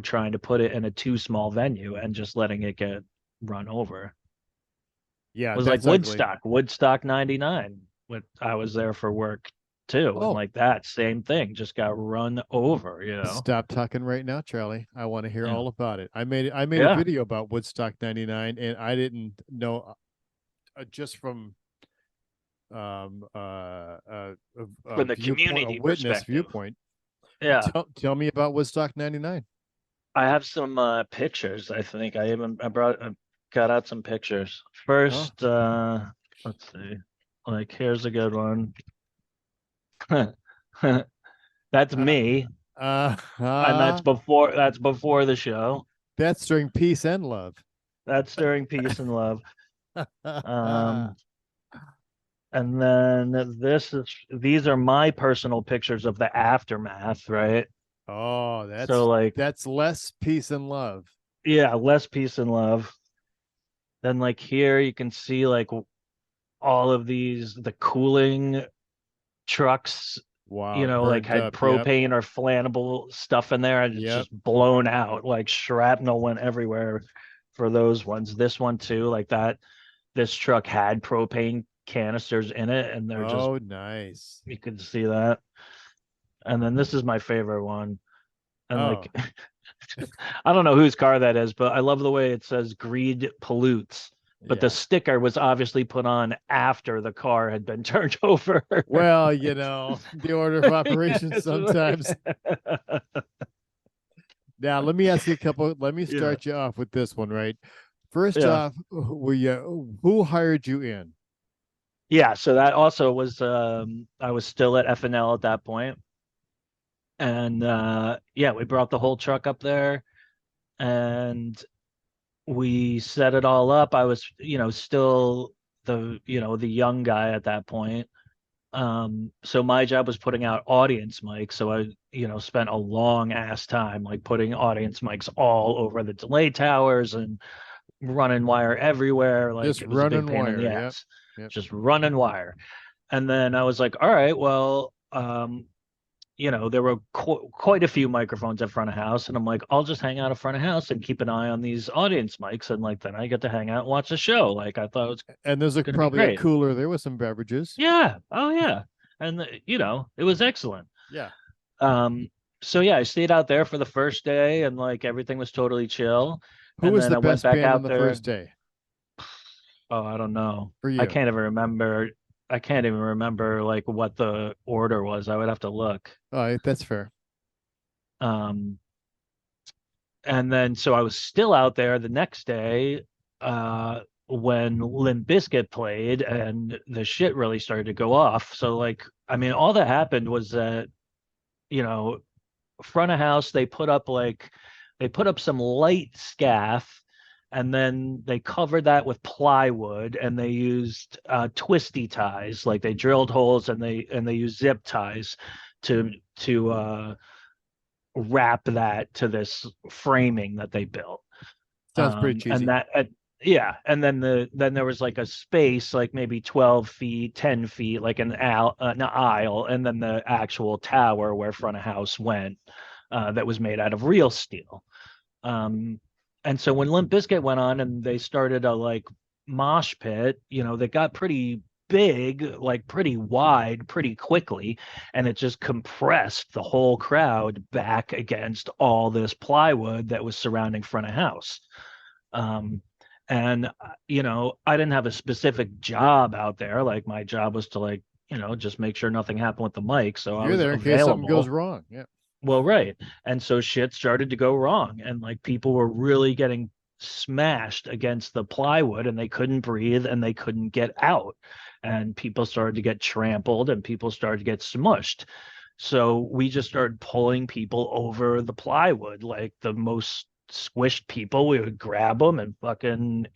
trying to put it in a too small venue and just letting it get run over. Yeah, It was like that's ugly. Woodstock 99 when I was there for work too. And Oh, like that same thing just got run over. stop talking right now, Charlie. I want to hear Yeah. all about it. I made a Yeah. video about Woodstock 99, and I didn't know just from a From the viewpoint, a community witness perspective. viewpoint. Yeah. Tell me about Woodstock 99. I have some pictures. I think I got out some pictures. Oh, First, let's see. Like here's a good one. That's uh, me, uh, and uh, that's before the show. that's during peace and love. That's during Peace and Love. Um, and then these are my personal pictures of the aftermath, right? Oh, So like, that's less peace and love. yeah, less Peace and Love. Then like here you can see like all of the cooling trucks, Wow, like burnt had up. Yep, propane or flammable stuff in there, and it's yep. just blown out. Like shrapnel went everywhere for those ones. This one too, like that. This truck had propane canisters in it, and they're just, Oh, nice. you could see that. And then this is my favorite one. And Oh, like, I don't know whose car that is, but I love the way it says greed pollutes. But the yeah. sticker was obviously put on after the car had been turned over. Well, the order of operations sometimes. Now, let me ask you a couple. Let me Yeah. start you off with this one, right? First Yeah. off, who hired you in? Yeah. So that also was, I was still at FNL at that point. And yeah, we brought the whole truck up there and we set it all up. I was, still the young guy at that point. So my job was putting out audience mics. So I, spent a long ass time like putting audience mics all over the delay towers and running wire everywhere. Like Just it was a big running pain in the wire. Yep. ass, Yep. just running wire. And then I was like, all right, well, there were quite a few microphones at front of house, and I'm like, I'll just hang out at front of house and keep an eye on these audience mics, and like then I get to hang out and watch the show. Like I thought it was And there's going to be probably a great. cooler there with some beverages. Yeah. Oh yeah. And it was excellent. Yeah. So yeah, I stayed out there for the first day, and like everything was totally chill. Who And was then the I went best back band on out the there. first day Oh, I don't know. for I you? can't even remember. I can't even remember like what the order was. I would have to look. Oh, that's fair. Um, and then so I was still out there the next day. when Limp Bizkit played and the shit really started to go off. So like, I mean, all that happened was that, you know, front of house, they put up some light scaff, and then they covered that with plywood, and they used twisty ties, like they drilled holes, and they used zip ties to wrap that to this framing that they built. Sounds pretty And cheesy. that yeah, and then there was like a space, like maybe 12 feet, 10 feet, like an aisle, and then the actual tower where front of house went, that was made out of real steel. um and so when Limp Bizkit went on and they started a like mosh pit, they got pretty big, like pretty wide, pretty quickly, and it just compressed the whole crowd back against all this plywood that was surrounding front of house. um and I didn't have a specific job out there. Like my job was to, like, just make sure nothing happened with the mic, so I You're was there in case something goes available. wrong. Yeah. Well, right. And so shit started to go wrong, and like people were really getting smashed against the plywood, and they couldn't breathe and they couldn't get out. And people started to get trampled and people started to get smushed. So we just started pulling people over the plywood, like the most squished people. We would grab them and fucking,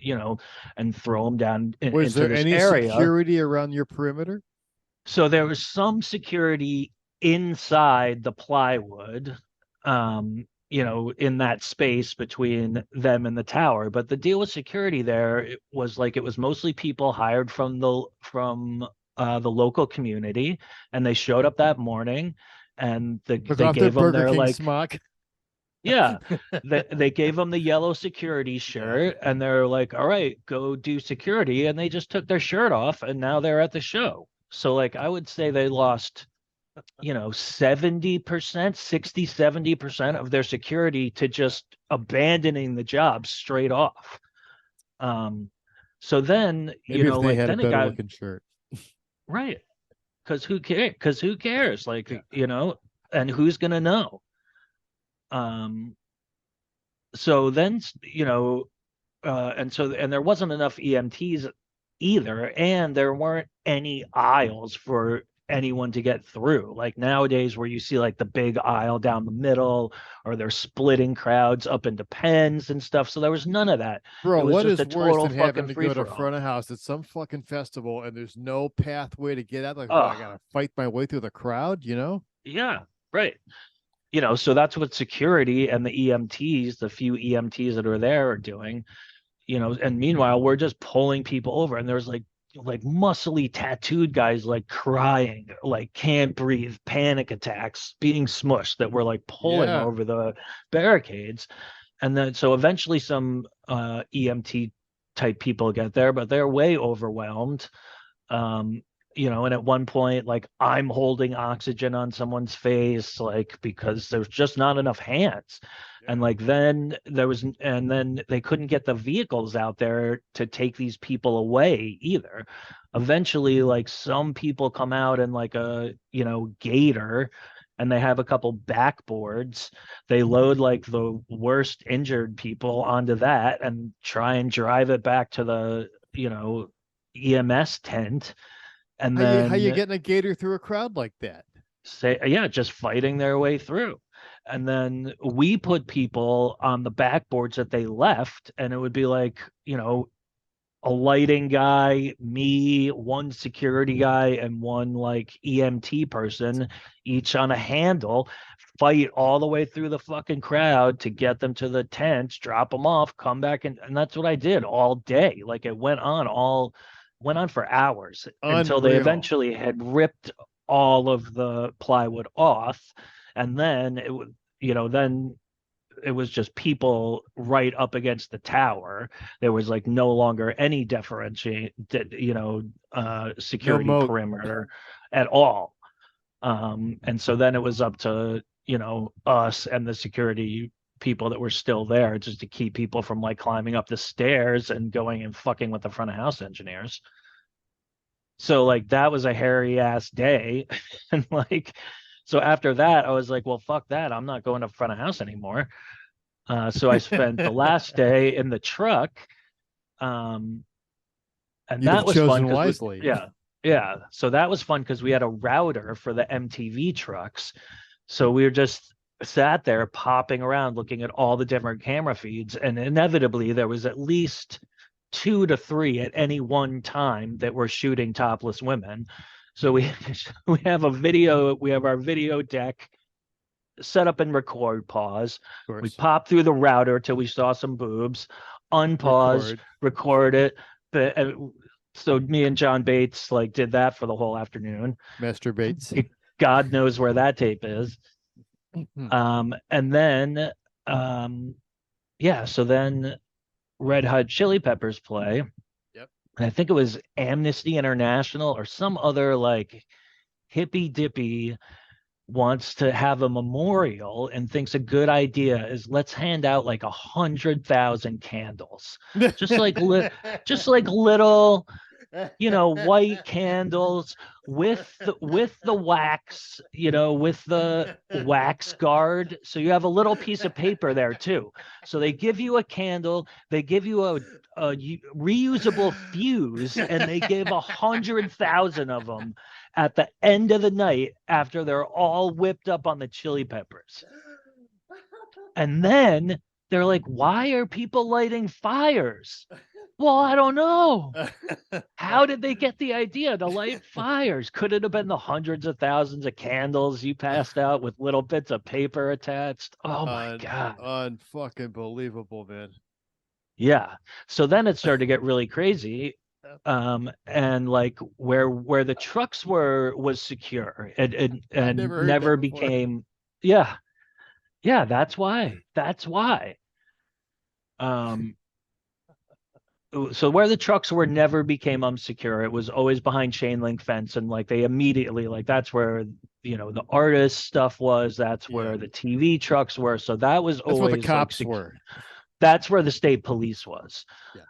and throw them down Was into there this any area. security around your perimeter? So there was some security inside the plywood, in that space between them and the tower. But the deal with security there, it was mostly people hired from the local community, and they showed up that morning, and Took they off their gave them Burger their King like, smock. yeah, they gave them the yellow security shirt, and they're like, all right, go do security. And they just took their shirt off, and now they're at the show. So, like, I would say they lost, 70%, 60, 70% of their security to just abandoning the job straight off. Um, so then, Maybe if they like, had a then it better got looking shirt. right. Because who cares? Because who cares? Like, Yeah. and who's going to know? Um, so then, and there wasn't enough EMTs either, and there weren't any aisles for anyone to get through. Like nowadays, where you see like the big aisle down the middle, or they're splitting crowds up into pens and stuff. So there was none of that. It Bro, was what just is a worse total than having fucking to free go to for front all. of house at some fucking festival and there's no pathway to get out? Like, what, I Oh, gotta fight my way through the crowd, you know? yeah, right. So that's what security and the EMTs, the few EMTs that are there, are doing. And meanwhile we're just pulling people over, and there's like muscly tattooed guys like crying, like can't breathe, panic attacks, being smushed, that we're like pulling Yeah. over the barricades. And then so eventually some EMT type people get there, but they're way overwhelmed. um and at one point, like, I'm holding oxygen on someone's face, like, because there's just not enough hands. And Yeah. like then they couldn't get the vehicles out there to take these people away either. Eventually, like, some people come out in like a gator, and they have a couple backboards. They load like the worst injured people onto that and try and drive it back to the EMS tent. And How you then getting a gator through a crowd like that? say, yeah, just fighting their way through. And then we put people on the backboards that they left, and it would be like, a lighting guy, me, one security guy, and one like EMT person, each on a handle, fight all the way through the fucking crowd to get them to the tents, drop them off, come back. And that's what I did all day. Like, it went on for hours until they Unreal. eventually had ripped all of the plywood off. And then then it was just people right up against the tower. There was like no longer any No security moat. perimeter at all. And so then it was up to us and the security people that were still there, just to keep people from like climbing up the stairs and going and fucking with the front of house engineers. So like that was a hairy ass day. And like, so after that I was like, well, fuck that, I'm not going to front of house anymore. So I spent the last day in the truck, um, And You'd have that was fun chosen because wisely. yeah. So that was fun because we had a router for the MTV trucks. So we were just sat there popping around looking at all the different camera feeds, and inevitably there was at least 2 to 3 at any one time that were shooting topless women. So we we have our video deck set up and record, pause. Of We course. pop through the router till we saw some boobs, unpause, record it. But so me and John Bates like did that for the whole afternoon. Masturbates. God knows where that tape is. Hmm. And then so then Red Hot Chili Peppers play. Yep. And I think it was Amnesty International or some other like hippy dippy wants to have a memorial and thinks a good idea is let's hand out like 100,000 candles, just like just like little, white candles with the wax, with the wax guard. So you have a little piece of paper there too. So they give you a candle, they give you a reusable fuse, and they give 100,000 of them at the end of the night after they're all whipped up on the chili peppers. And then they're like, why are people lighting fires? Well, I don't know. How did they get the idea to light fires? Could it have been the hundreds of thousands of candles you passed out with little bits of paper attached? Oh my God. Unfucking believable, man. Yeah. So then it started to get really crazy. And like where the trucks was secure and never became, yeah. That's why. So where the trucks were never became unsecure. It was always behind chain link fence, and like they immediately, like that's where the artist stuff was. That's where the TV trucks were. So that was That's always where the cops like, were. That's where the state police was. Yeah.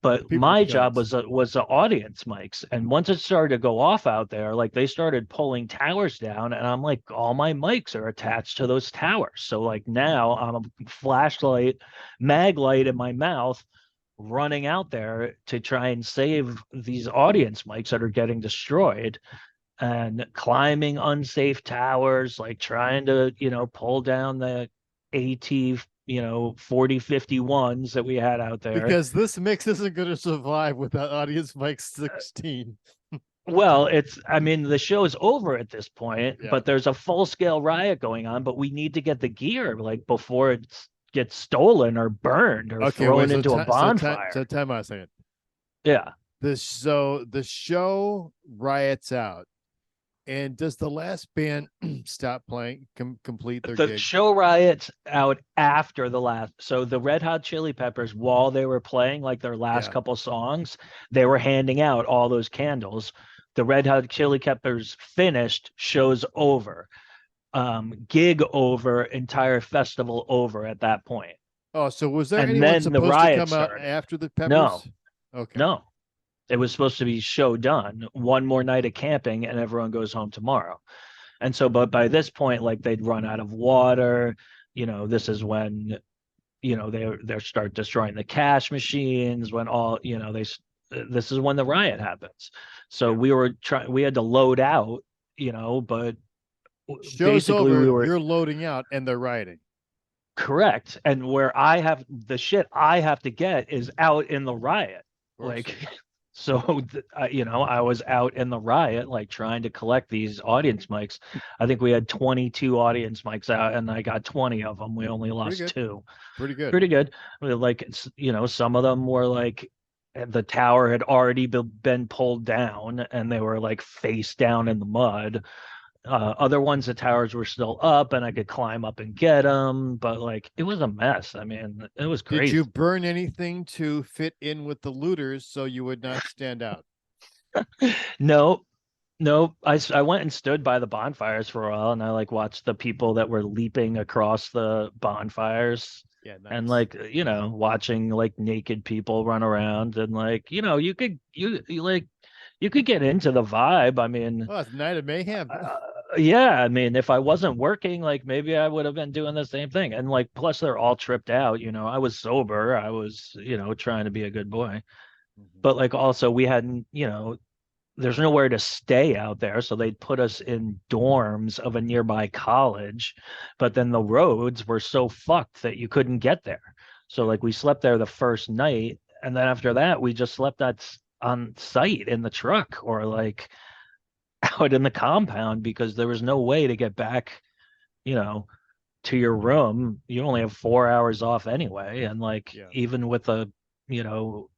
But my job was the audience mics, and once it started to go off out there, like they started pulling towers down, and I'm like, all my mics are attached to those towers. So like now I'm a flashlight, mag light in my mouth, running out there to try and save these audience mics that are getting destroyed, and climbing unsafe towers, like trying to pull down the AT 4051s that we had out there, because this mix isn't going to survive without audience mic 16. Well, the show is over at this point, but there's a full-scale riot going on, but we need to get the gear like before it gets stolen or burned or thrown into a bonfire. So time out a second. Yeah. The show riots out. And does the last band stop playing, complete their gig? The show riots out after the last. So the Red Hot Chili Peppers, while they were playing like their last couple songs, they were handing out all those candles. The Red Hot Chili Peppers finished, show's over, gig over, entire festival over at that point. Oh, so was there anyone supposed to come out after the Peppers? No. Okay. No. It was supposed to be show done, one more night of camping, and everyone goes home tomorrow. And so, but by this point, like they'd run out of water. This is when, they start destroying the cash machines. When all, this is when the riot happens. So we had to load out, but show's basically over, you're loading out and they're rioting. Correct. And where I have the shit I have to get is out in the riot, like. So, I was out in the riot, like trying to collect these audience mics. I think we had 22 audience mics out, and I got 20 of them. We only lost 2. Pretty good. Pretty good. Like, some of them were like the tower had already been pulled down, and they were like face down in the mud. Other ones, the towers were still up, and I could climb up and get them. But like, it was a mess. It was crazy. Did you burn anything to fit in with the looters so you would not stand out? No. I went and stood by the bonfires for a while, and I like watched the people that were leaping across the bonfires. Yeah, nice. And like, watching like naked people run around, and like, you could get into the vibe. It's Night of Mayhem. Yeah, if I wasn't working, like maybe I would have been doing the same thing. And like, plus they're all tripped out. I was sober. I was, trying to be a good boy. Mhm. But like also we hadn't, there's nowhere to stay out there, so they'd put us in dorms of a nearby college, but then the roads were so fucked that you couldn't get there. So Yeah. like we slept there the first night, and then after that we just slept on site in the truck or like out in the compound because there was no way to get back, you know, to your room. You only have 4 hours off anyway, and like Yeah. even with you know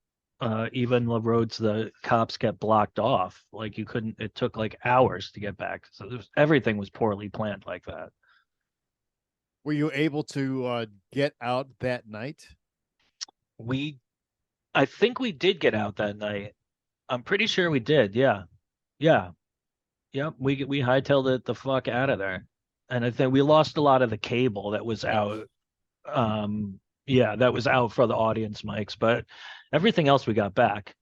even the roads the cops get blocked off, like you couldn't, it took like hours to get back, so everything was poorly planned like that. Were you able to get out that night? we I think we did get out that night. I'm pretty sure we did. Yeah. Yeah. Yep. We hightailed it the fuck out of there. And I think we lost a lot of the cable that was Yeah. out. Yeah, that was out for the audience mics, but everything else we got back.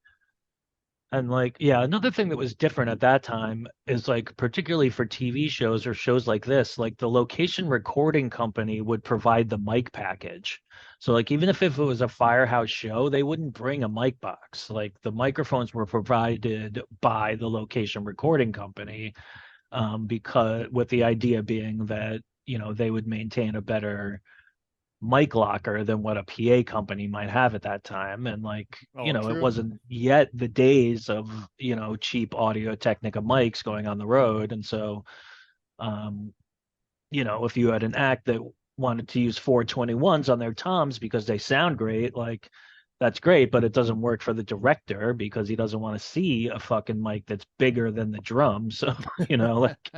And like, yeah, another thing that was different at that time is like, particularly for TV shows or shows like this, like the location recording company would provide the mic package. So like, even if it was a firehouse show, they wouldn't bring a mic box. Like the microphones were provided by the location recording company, because with the idea being that, they would maintain a better mic locker than what a PA company might have at that time. And like, Oh, it true. wasn't yet the days of, cheap Audio Technica mics going on the road. And so, um, if you had an act that wanted to use 421s on their toms because they sound great, like that's great, but it doesn't work for the director because he doesn't want to see a fucking mic that's bigger than the drums. So, Yeah. like,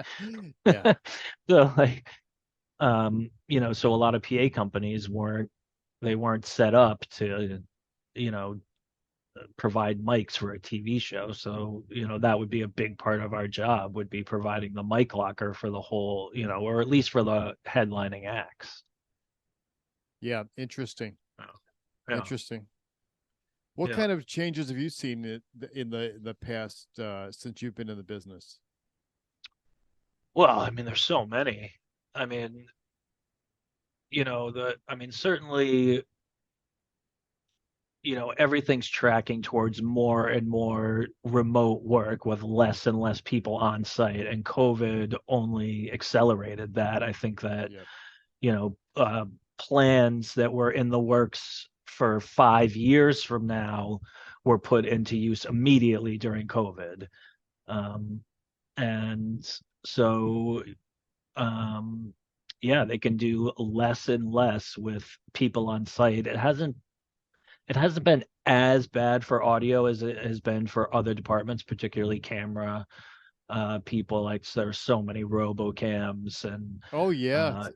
so like, so a lot of PA companies weren't set up to, you know, provide mics for a TV show. So, that would be a big part of our job, would be providing the mic locker for the whole, or at least for the headlining acts. Yeah. Interesting. Yeah. Interesting. What Yeah. kind of changes have you seen in the past since you've been in the business? Well, I mean, there's so many. I mean, certainly, everything's tracking towards more and more remote work with less and less people on site, and COVID only accelerated that. I think that, Yep. plans that were in the works for 5 years from now were put into use immediately during COVID. Um, and so, um, yeah, they can do less and less with people on site. It hasn't been as bad for audio as it has been for other departments, particularly camera people. Like, there's so many robocams, and Oh yeah.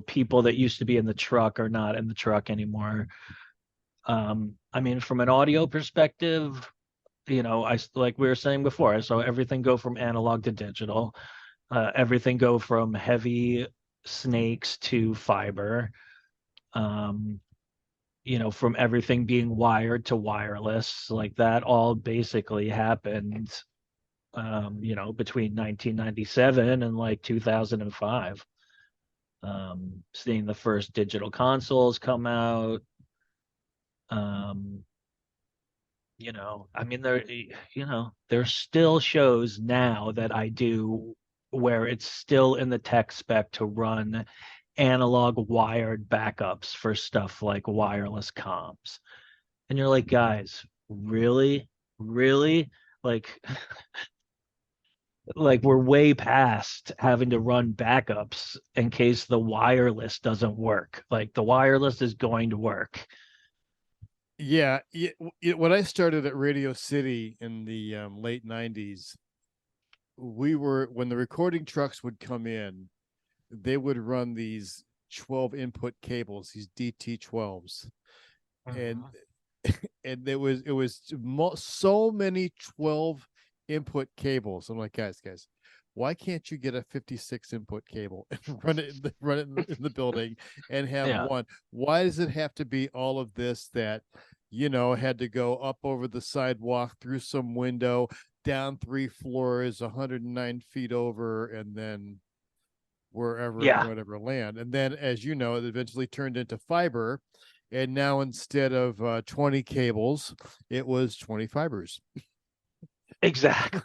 people that used to be in the truck are not in the truck anymore. I mean, from an audio perspective, I, like we were saying before, I saw everything go from analog to digital, everything go from heavy snakes to fiber. Um, from everything being wired to wireless, like that all basically happened, between 1997 and like 2005. Seeing the first digital consoles come out. Um, I mean, there's still shows now that I do where it's still in the tech spec to run analog wired backups for stuff like wireless comms. And you're like, guys, really? Really? Like, we're way past having to run backups in case the wireless doesn't work. Like the wireless is going to work. Yeah. When I started at Radio City in the late '90s, when the recording trucks would come in, they would run these 12 input cables, these DT12s, and Mhm. and it was so many 12 input cables. I'm like, guys, why can't you get a 56 input cable and run it in the building and have Yeah. one? Why does it have to be all of this that had to go up over the sidewalk, through some window, down 3 floors, 109 feet over, and then wherever it Yeah. would ever land? And then, as you know, it eventually turned into fiber, and now instead of 20 cables, it was 20 fibers. Exactly.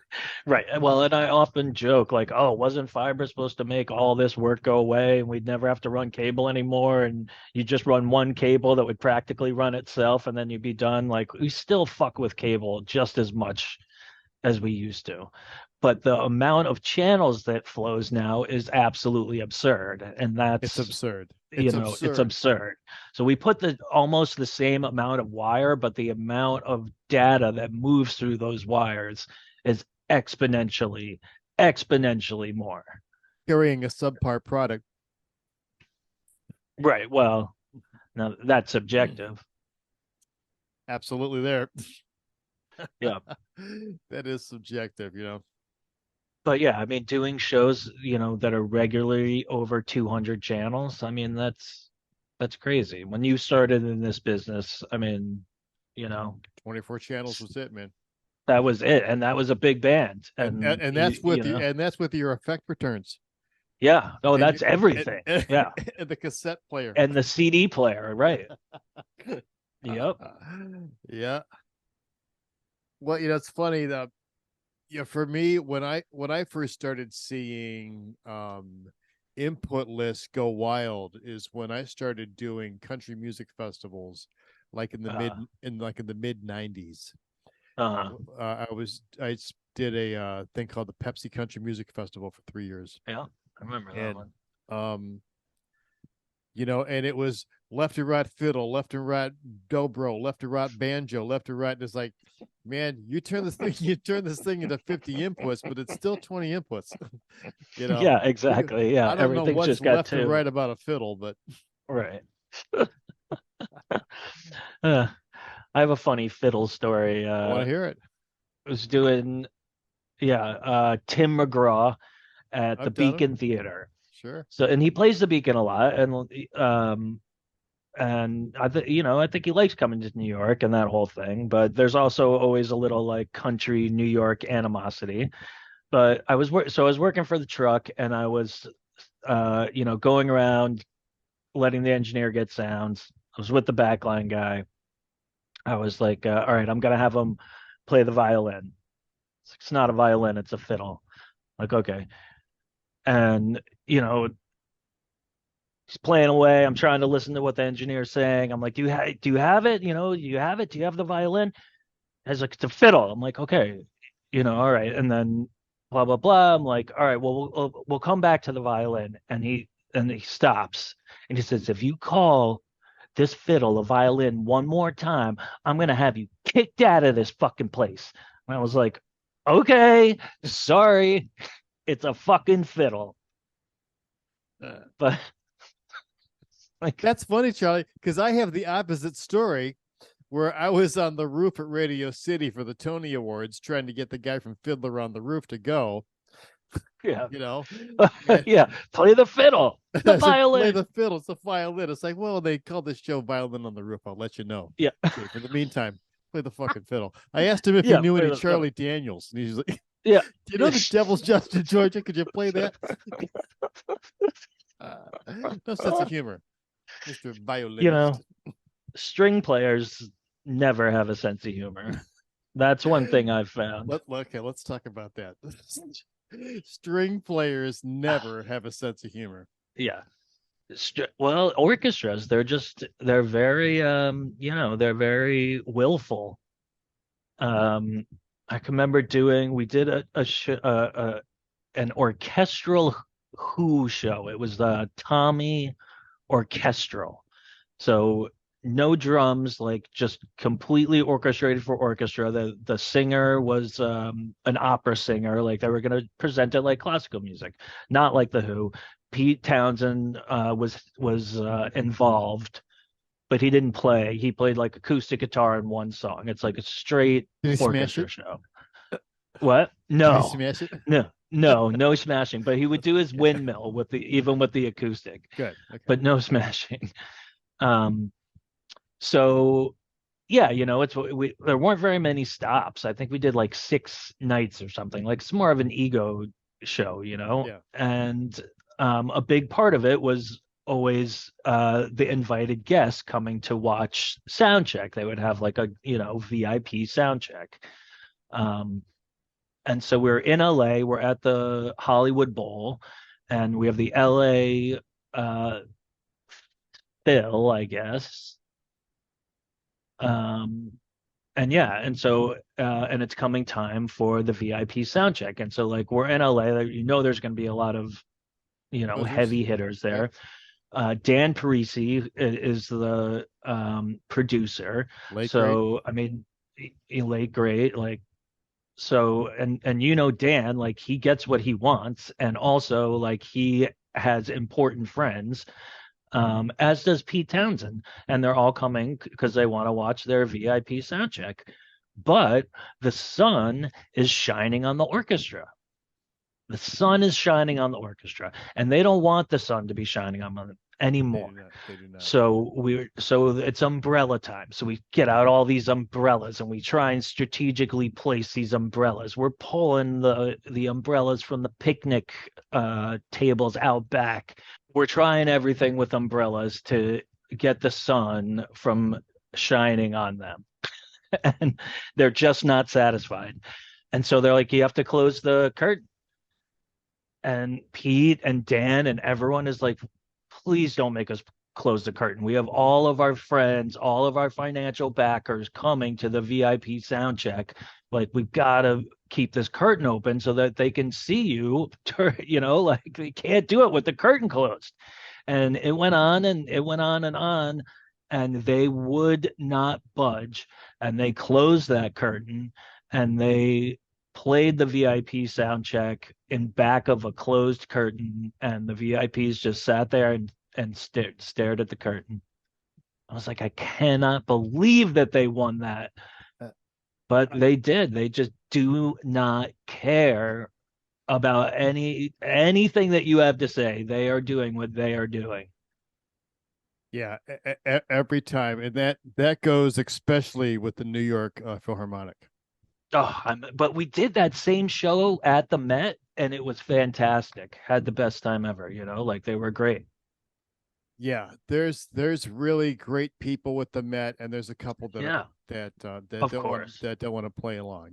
Right. Well, and I often joke like, oh, wasn't fiber supposed to make all this work go away and we'd never have to run cable anymore? And you just run one cable that would practically run itself and then you'd be done. Like we still fuck with cable just as much as we used to. But the amount of channels that flows now is absolutely absurd. And It's that's, absurd. you It's know, it's absurd. absurd. So we put the almost the same amount of wire, but the amount of data that moves through those wires is exponentially more. Carrying a subpar product. Right. Well, now that's subjective. Absolutely there. Yeah. That is subjective, you know. But yeah, I mean, doing shows, you know, that are regularly over 200 channels, I mean, that's crazy. When you started in this business, I mean, you know, 24 channels was it, man. that was it, and that was a big band, And you, that's with you know, and that's with your effect returns. yeah. Oh, And that's everything. Yeah, and the cassette player. and the CD player, right? Yep. Yeah. Well, you know, it's funny that for me, when I first started seeing input lists go wild is when I started doing country music festivals, like in the mid '90s. Uh-huh. I did a thing called the Pepsi Country Music Festival for 3 years, Yeah, I remember that and one. you know, and it was left and right fiddle, left and right dobro, left and right banjo, left and right. And it's like, man, you turn this thing into 50 inputs, but it's still 20 inputs. You know, Yeah, exactly. Yeah, I don't know everything's what's just got left and two. right about a fiddle, but Right. I have a funny fiddle story. I want to hear it. I was doing, yeah, Tim McGraw at the I've done them. Beacon Theater. Sure. So, and he plays the Beacon a lot, and I think he likes coming to New York and that whole thing. But there's also always a little like country New York animosity. But I was working for the truck, and I was, going around letting the engineer get sounds. I was with the backline guy. I was like, all right, I'm gonna have him play the violin. It's not a violin, it's a fiddle. Like, okay. And, he's playing away. I'm trying to listen to what the engineer's saying. I'm like, do you have it? Do you have it? Do you have the violin? He's like, it's a fiddle. I'm like, okay, all right. And then blah, blah, blah. I'm like, all right, well, we'll come back to the violin. And he stops and he says, if you call this fiddle a violin one more time, I'm going to have you kicked out of this fucking place. And I was like, okay, sorry. It's a fucking fiddle. But like, That's funny, Charlie, because I have the opposite story where I was on the roof at Radio City for the Tony Awards trying to get the guy from Fiddler on the Roof to go. yeah, You know, yeah, play the fiddle, the I said, violin. play the fiddle. It's a violin. It's like, well, they call this show Violin on the Roof. I'll let you know. Yeah. Okay, for the meantime, play the fucking fiddle. I asked him if Yeah, he knew play any the Charlie Daniels, and he's like, Yeah. "Do you know the Devil's Just in Georgia? Could you play that?" No sense of humor, Mr. Violinist. String players never have a sense of humor. That's one thing I've found. Let's talk about that. String players never have a sense of humor. Yeah. Well, orchestras, they're very, they're very willful. I can remember we did an orchestral Who show. It was the Tommy Orchestral. So no drums, like just completely orchestrated for orchestra. The singer was an opera singer, like they were going to present it like classical music, not like the Who. Pete Townsend was involved, but he didn't play. He played like acoustic guitar in one song. It's like a straight Did he smash orchestra it? show. What? Did No, he smash it? no smashing. But he would do his windmill even with the acoustic. Good. Okay. But no smashing. So yeah, there weren't very many stops. I think we did like 6 nights or something. Like it's more of an ego show, Yeah. And a big part of it was always the invited guests coming to watch sound check. They would have like a, VIP sound check. Um, and so we're in LA, we're at the Hollywood Bowl, and we have the LA Phil, I guess. Um, and yeah, and so and it's coming time for the VIP sound check. And so like we're in LA, like, there's going to be a lot of, Buzzers. heavy hitters Yep. there. Dan Parisi is the producer. Late great. So I mean, late great, like, so, and Dan, like, he gets what he wants, and also like he has important friends, as does Pete Townsend, and they're all coming because they want to watch their VIP sound check. But the sun is shining on the orchestra. The sun is shining on the orchestra, and they don't want the sun to be shining on them They anymore. do not. They do not. So it's umbrella time. So we get out all these umbrellas and we try and strategically place these umbrellas. We're pulling the umbrellas from the picnic tables out back. We're trying everything with umbrellas to get the sun from shining on them. And they're just not satisfied. And so they're like, you have to close the curtain. And Pete and Dan and everyone is like, please don't make us close the curtain. We have all of our friends, all of our financial backers coming to the VIP sound check. Like, we've got to keep this curtain open so that they can see you. Like, they can't do it with the curtain closed. And it went on and it went on and on, and they would not budge. And they closed that curtain, and they played the VIP sound check in back of a closed curtain, and the VIPs just sat there and stared at the curtain. I was like, I cannot believe that they won that. Uh, But they did. They just do not care about anything that you have to say. They are doing what they are doing. Yeah, every time, and that goes especially with the New York Philharmonic. But we did that same show at the Met, and it was fantastic. Had the best time ever. Like, they were great. Yeah, there's really great people with the Met, and there's a couple that Yeah, that of course. that don't want to play along.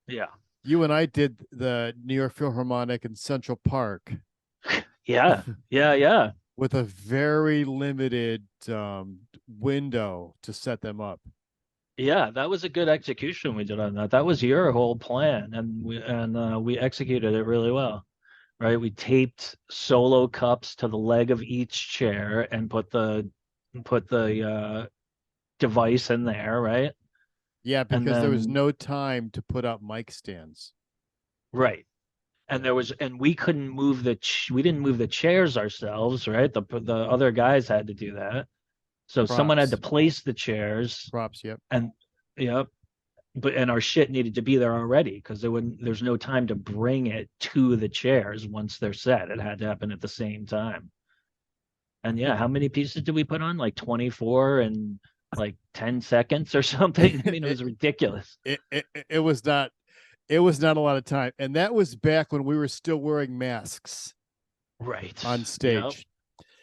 Yeah, You and I did the New York Philharmonic in Central Park yeah, yeah. with a very limited window to set them up. Yeah, that was a good execution we did on that. That was your whole plan, and we executed it really well. Right? We taped solo cups to the leg of each chair and put the device in there, right? Yeah, And because there was then no time to put up mic stands. right. And we couldn't move we didn't move the chairs ourselves, right? The other guys had to do that. So someone had to Props, place the chairs, props. Yep. and yep. And our shit needed to be there already because there's no time to bring it to the chairs once they're set. It had to happen at the same time. And yeah, how many pieces did we put on? Like 24 in like 10 seconds or something. I mean, it was ridiculous. It was not. It was not a lot of time, and that was back when we were still wearing masks Right. on stage.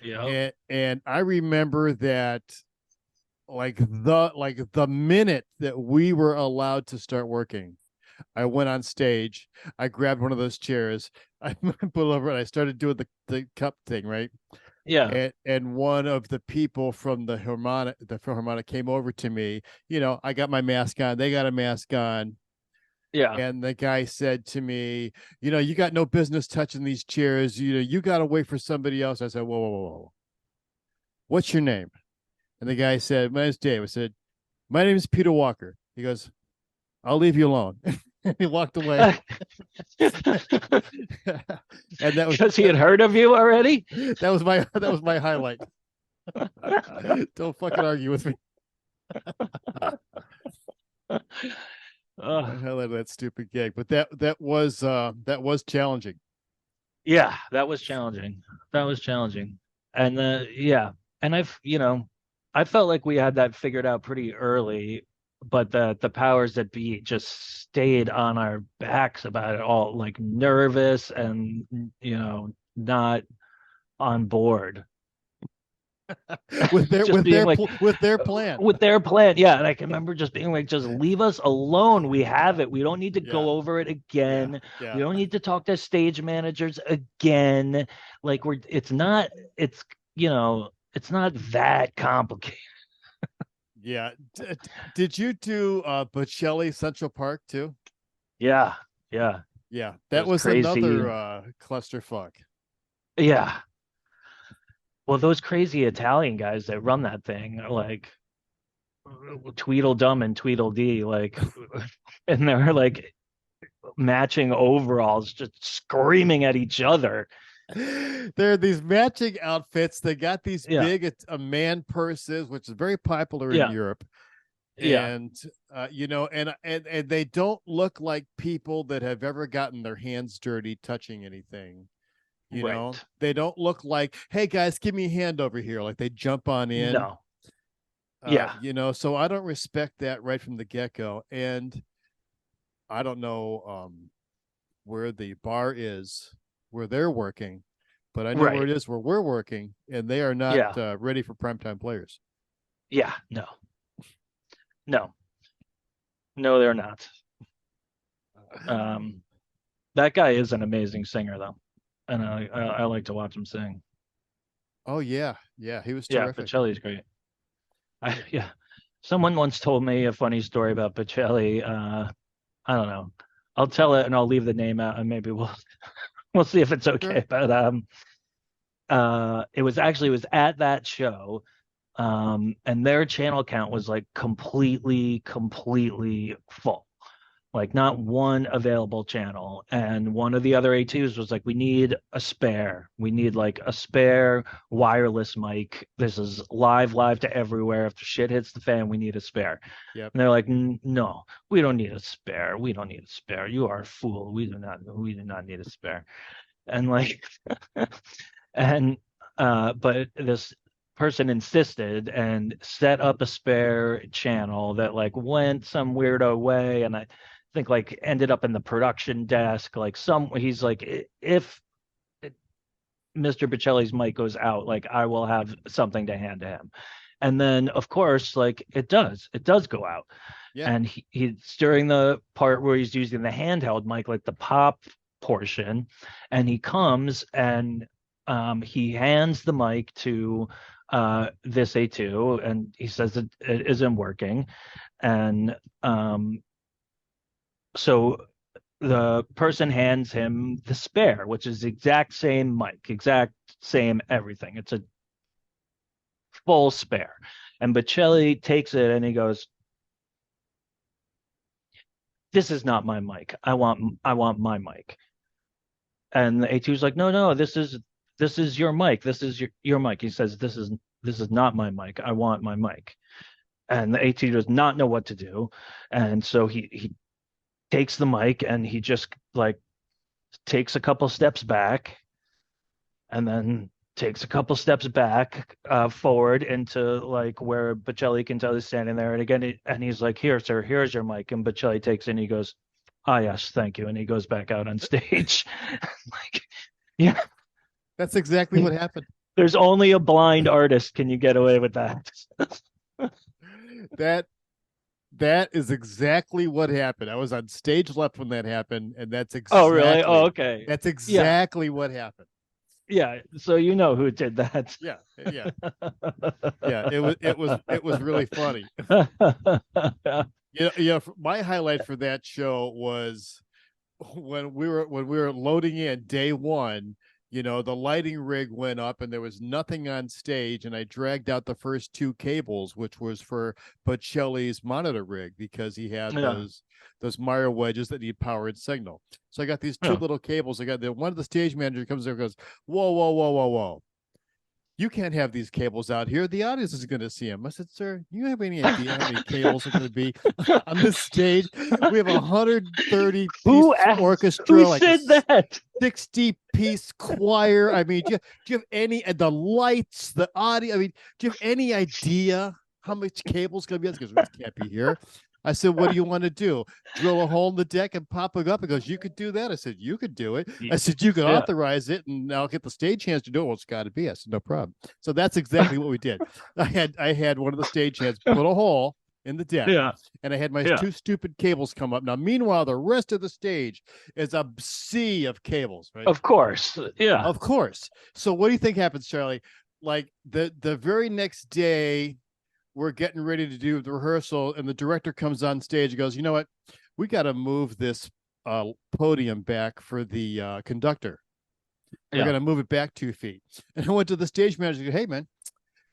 Yeah. And I remember that the minute that we were allowed to start working, I went on stage, I grabbed one of those chairs, I put over, and I started doing the cup thing, right? Yeah. And one of the people from the Philharmonic came over to me. I got my mask on, they got a mask on. Yeah. And the guy said to me, you got no business touching these chairs. You got to wait for somebody else. I said, whoa, whoa, whoa, whoa. What's your name? And the guy said, my name's Dave. I said, my name is Peter Walker. He goes, I'll leave you alone. And he walked away. And that was because he had heard of you already. that was my highlight. Don't fucking argue with me. I highlighted that stupid gag, but that was challenging. Yeah, that was challenging. And yeah, and I felt like we had that figured out pretty early, but the powers that be just stayed on our backs about it all, like nervous and not on board. just being like, with their plan. with their plan. Yeah. And I can remember just being like, just leave us alone. We have it. We don't need to Yeah. go over it again. Yeah. We don't need to talk to stage managers again. Like it's not, it's not that complicated. Yeah. Did you do Bocelli Central Park too? Yeah. Yeah. Yeah. It That was crazy. another clusterfuck. Yeah. Well, those crazy Italian guys that run that thing are like Tweedledum and Tweedledee, like, and they're like matching overalls, just screaming at each other. There are these matching outfits. They got these Yeah. big man purses, which is very popular in Yeah. Europe. Yeah. And and they don't look like people that have ever gotten their hands dirty touching anything. You know, Right. they don't look like, hey guys, give me a hand over here. Like they jump on in. No. Yeah. So I don't respect that right from the get-go. And I don't know where the bar is where they're working, but I know where Right. it is where we're working, and they are not Yeah. ready for primetime players. Yeah. No. No. No, they're not. That guy is an amazing singer, though, and I like to watch him sing. Oh yeah, yeah, he was Yeah, terrific. Bocelli's great. Yeah. Someone once told me a funny story about Bocelli. I don't know. I'll tell it and I'll leave the name out, and maybe we'll see if it's okay. Sure. But it was at that show, and their channel count was like completely full, like not one available channel. And one of the other A2s was like, we need a spare. We need like a spare wireless mic. This is live to everywhere. If the shit hits the fan, we need a spare. Yep. And they're like, no, we don't need a spare. We don't need a spare. You are a fool. We do not need a spare. And like, and but this person insisted and set up a spare channel that like went some weirdo way, and I think like ended up in the production desk. Like he's like, if Mr. Bocelli's mic goes out, like I will have something to hand to him. And then of course, like it does go out. Yeah. And he's during the part where he's using the handheld mic, like the pop portion, and he comes and he hands the mic to this A2, and he says it isn't working. And so the person hands him the spare, which is the exact same mic, exact same everything. It's a full spare. And Bocelli takes it and he goes, this is not my mic. I want my mic. And the A2's like, no, this is your mic. This is your mic. He says, this is not my mic. I want my mic. And the A2 does not know what to do. And so he takes the mic and he just like takes a couple steps back, and then takes a couple steps back forward into like where Bocelli can tell he's standing there. And again, and he's like, here, sir, here's your mic. And Bocelli takes it and he goes, ah, yes, thank you. And he goes back out on stage. Like, yeah. That's exactly what happened. There's only a blind artist can you get away with that. That is exactly what happened. I was on stage left when that happened, and that's exactly. Oh, really? Oh, okay. That's exactly what happened. Yeah. So you know who did that. Yeah. Yeah. Yeah. It was really funny. My highlight for that show was when we were loading in day one. The lighting rig went up and there was nothing on stage, and I dragged out the first two cables, which was for Bocelli's monitor rig, because he had those Meyer wedges that need power and signal. So I got these two little cables. I got one of the stage manager comes there and goes, whoa. You can't have these cables out here. The audience is going to see them. I said, sir, you have any idea how many cables are going to be on this stage? We have 130 piece orchestra. Who said that? 60-piece choir. I mean, do you have any, the lights, the audio? I mean, do you have any idea how much cables going to be on? Because we can't be here. I said, what do you want to do? Drill a hole in the deck and pop it up? He goes, you could do that. I said, you could do it. I said, you could Yeah. authorize it and I'll get the stagehands to do it. Well, it's got to be. I said, no problem. So that's exactly what we did. I had one of the stagehands put a hole in the deck, Yeah. and I had my Yeah. two stupid cables come up. Now, meanwhile, the rest of the stage is a sea of cables, right? Of course. Yeah. Of course. So what do you think happens, Charlie? Like the very next day, we're getting ready to do the rehearsal, and the director comes on stage and goes, you know what? We got to move this podium back for the conductor. We're Yeah. going to move it back 2 feet. And I went to the stage manager and go, hey, man,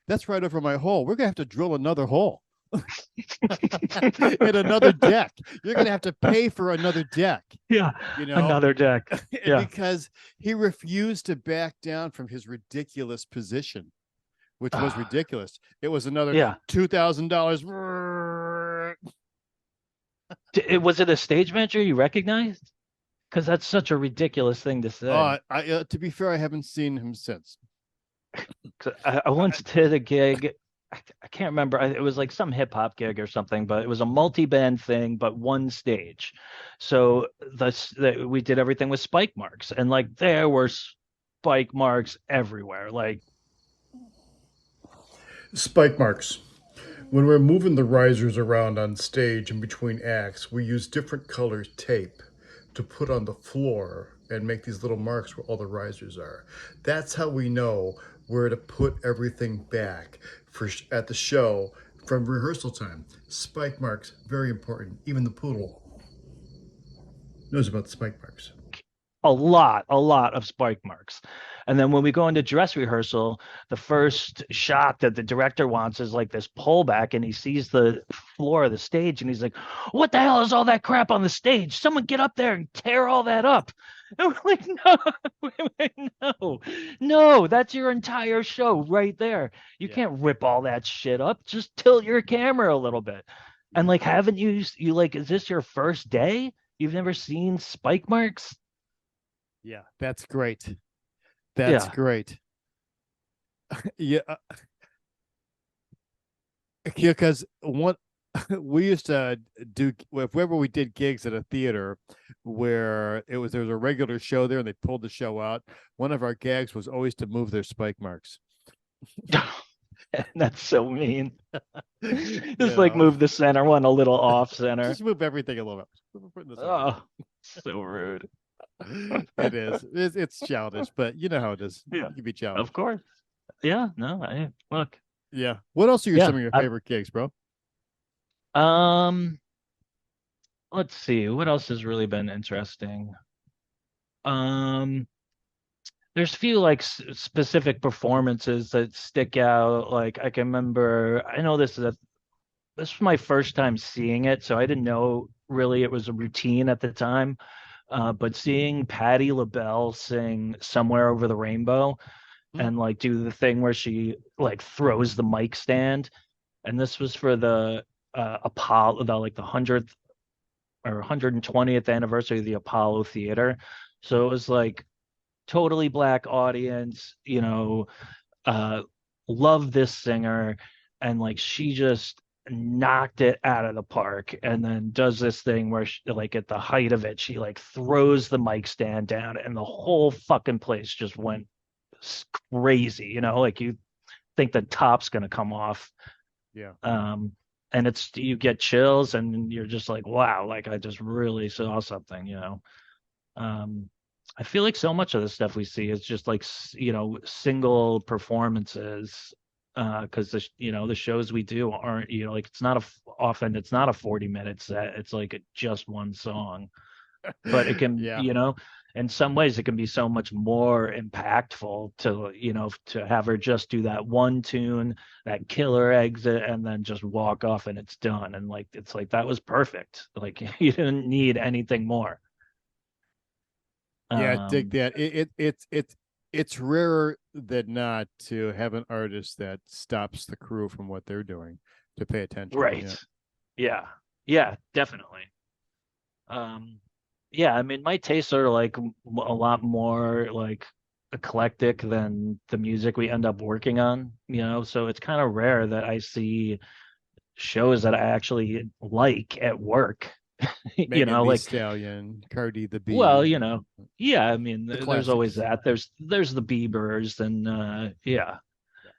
that's right over my hole. We're going to have to drill another hole in another deck. You're going to have to pay for another deck. Yeah. You know, Another deck. Yeah. because he refused to back down from his ridiculous position, which was ridiculous. It was another Yeah. $2,000. Was it a stage manager you recognized? Because that's such a ridiculous thing to say. To be fair, I haven't seen him since. 'Cause I once did a gig. I can't remember. It was like some hip hop gig or something, but it was a multi-band thing, but one stage. So we did everything with spike marks, and like there were spike marks everywhere. Like Spike marks. When we're moving the risers around on stage in between acts, we use different colored tape to put on the floor and make these little marks where all the risers are. That's how we know where to put everything back at the show from rehearsal time. Spike marks, very important. Even the poodle knows about spike marks. a lot of spike marks. And then when we go into dress rehearsal, the first shot that the director wants is like this pullback, and he sees the floor of the stage and he's like, what the hell is all that crap on the stage? Someone get up there and tear all that up. And we're like, no, that's your entire show right there. You can't rip all that shit up. Just tilt your camera a little bit. And like, haven't you like, is this your first day? You've never seen spike marks? Yeah, that's great. That's great. Yeah. Because we used to do whenever we did gigs at a theater where there was a regular show there and they pulled the show out. One of our gags was always to move their spike marks. That's so mean. Just like move the center one a little off center. Just move everything a little bit. Oh, so rude. It is. It's childish, but you know how it is. Yeah. You can be childish. Of course. Yeah. No. Look. Yeah. What else are some of your favorite gigs, bro? Let's see. What else has really been interesting? There's few like specific performances that stick out. Like I can remember. I know this was my first time seeing it, so I didn't know really it was a routine at the time. But seeing Patti LaBelle sing "Somewhere Over the Rainbow" and like do the thing where she like throws the mic stand, and this was for the Apollo, the 100th or 120th anniversary of the Apollo Theater. So it was like totally black audience, love this singer, and like she just knocked it out of the park, and then does this thing where she, like at the height of it, she like throws the mic stand down and the whole fucking place just went crazy, like you think the top's gonna come off. And you get chills and you're just like, wow, like I just really saw something. I feel like so much of the stuff we see is just like single performances, because the shows we do aren't, like it's not often it's not a 40-minute set. It's like just one song, but it can in some ways it can be so much more impactful to have her just do that one tune, that killer exit, and then just walk off and it's done. And like it's like that was perfect. Like you didn't need anything more. I dig that. It's rarer than not to have an artist that stops the crew from what they're doing to pay attention. Right. Yeah, definitely. I mean, my tastes are like a lot more like eclectic than the music we end up working on, so it's kind of rare that I see shows that I actually like at work. You Megan know, Thee like, Stallion, Cardi the well, B, yeah, I mean, the there's always classics. that. There's the Biebers and yeah. Yeah.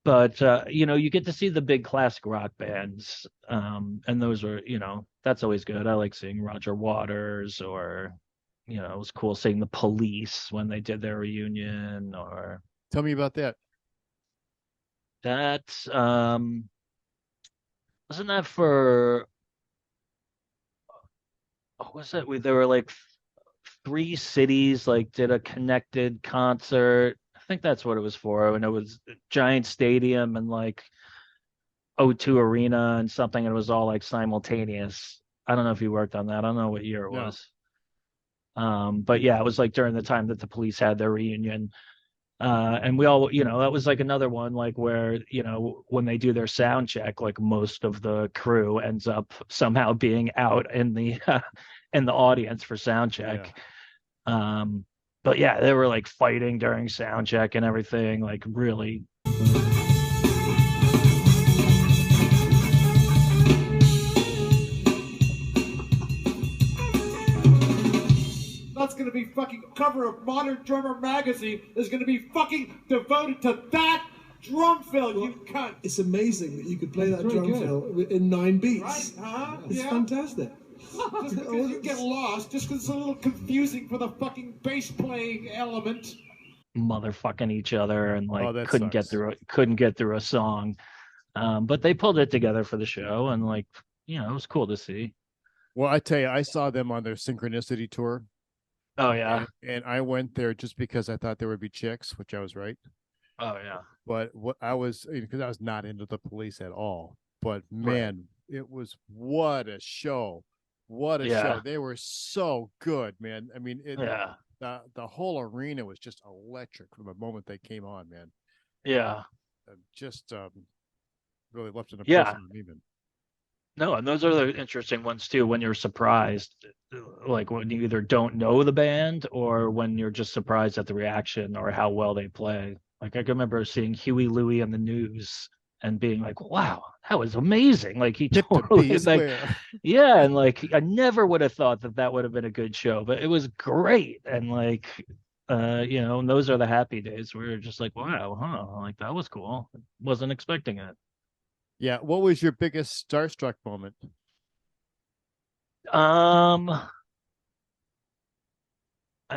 But you get to see the big classic rock bands. And those are, that's always good. I like seeing Roger Waters, or it was cool seeing the Police when they did their reunion, or Tell me about that. that wasn't that for what was it? There were like three cities like did a connected concert. I think that's what it was for. And it was a giant stadium and like O2 Arena and something. And it was all like simultaneous. I don't know if you worked on that. I don't know what year it No. was. But yeah, it was like during the time that the Police had their reunion. And we all, that was like another one, like where, when they do their sound check, like most of the crew ends up somehow being out in the in the audience for sound check. But yeah, they were like fighting during sound check and everything, like really. That's going to be fucking cover of Modern Drummer magazine is going to be fucking devoted to that drum fill, you cunt. It's amazing that you could play that Very drum good. fill in 9 beats. Right? Huh? It's Yeah. fantastic. Just because you get lost, just because it's a little confusing for the fucking bass playing element. Motherfucking each other and like that couldn't get through a song. But they pulled it together for the show, and like, it was cool to see. Well, I tell you, I saw them on their Synchronicity tour. Oh yeah. And I went there just because I thought there would be chicks, which I was right. Oh yeah. But what I was, because I was not into the Police at all. But man, it was what a show. What a show. They were so good, man. I mean, the whole arena was just electric from the moment they came on, man. Yeah. Just really left an impression on me, man. No, and those are the interesting ones too, when you're surprised, like when you either don't know the band or when you're just surprised at the reaction or how well they play. Like I can remember seeing Huey Louie in the News and being like, wow, that was amazing. Like he totally like, yeah, and like I never would have thought that would have been a good show, but it was great. And like and those are the happy days where you're just like, wow, like that was cool. Wasn't expecting it. Yeah. What was your biggest starstruck moment? I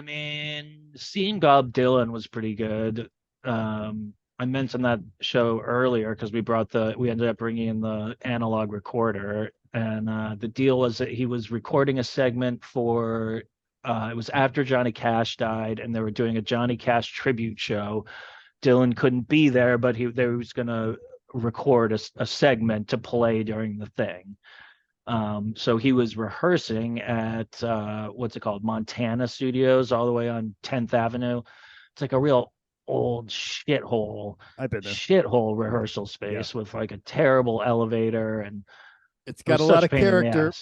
mean, seeing Bob Dylan was pretty good. I mentioned that show earlier because we ended up bringing in the analog recorder, and the deal was that he was recording a segment for. It was after Johnny Cash died, and they were doing a Johnny Cash tribute show. Dylan couldn't be there, but they was gonna record a segment to play during the thing. So he was rehearsing at what's it called, Montana Studios, all the way on 10th Avenue. It's like a real old shithole rehearsal space with like a terrible elevator, and it's got a lot of character.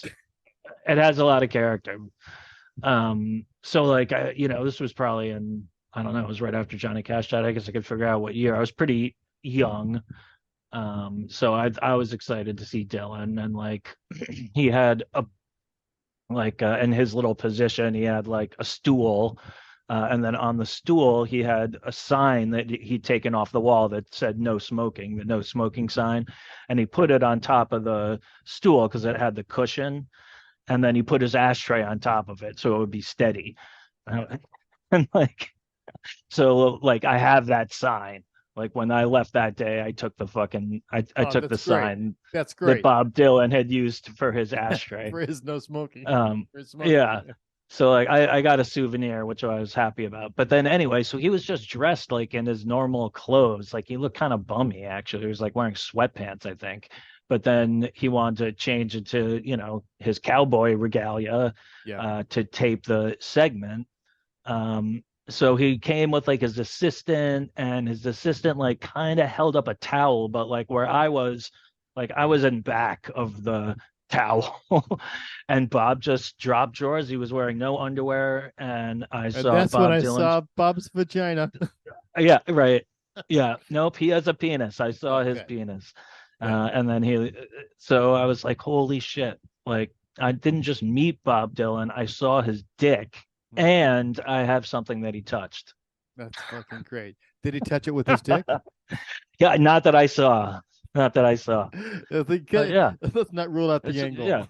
It has a lot of character. So like this was probably in, I don't know, it was right after Johnny Cash died. I guess I could figure out what year. I was pretty young. So I was excited to see Dylan, and like he had in his little position, he had like a stool, and then on the stool he had a sign that he'd taken off the wall that said no smoking, the no smoking sign, and he put it on top of the stool because it had the cushion, and then he put his ashtray on top of it so it would be steady. And like, so like I have that sign. Like when I left that day, I took the took the sign that's great that Bob Dylan had used for his ashtray. for his no smoking. Yeah. So like I got a souvenir, which I was happy about. But then anyway, so he was just dressed like in his normal clothes. Like he looked kind of bummy actually. He was like wearing sweatpants, I think. But then he wanted to change it to, his cowboy regalia to tape the segment. So he came with like his assistant, and his assistant like kind of held up a towel, but like where I was in back of the towel. And Bob just dropped drawers. He was wearing no underwear, and that's when I saw Bob's vagina. Yeah, right. Yeah, nope, he has a penis. I saw his penis. And then so I was like, holy shit. Like, I didn't just meet Bob Dylan, I saw his dick, and I have something that he touched. That's fucking great. Did he touch it with his dick? Yeah, not that I saw. Not that I saw. I think, But yeah, let's not rule out the angle. yeah.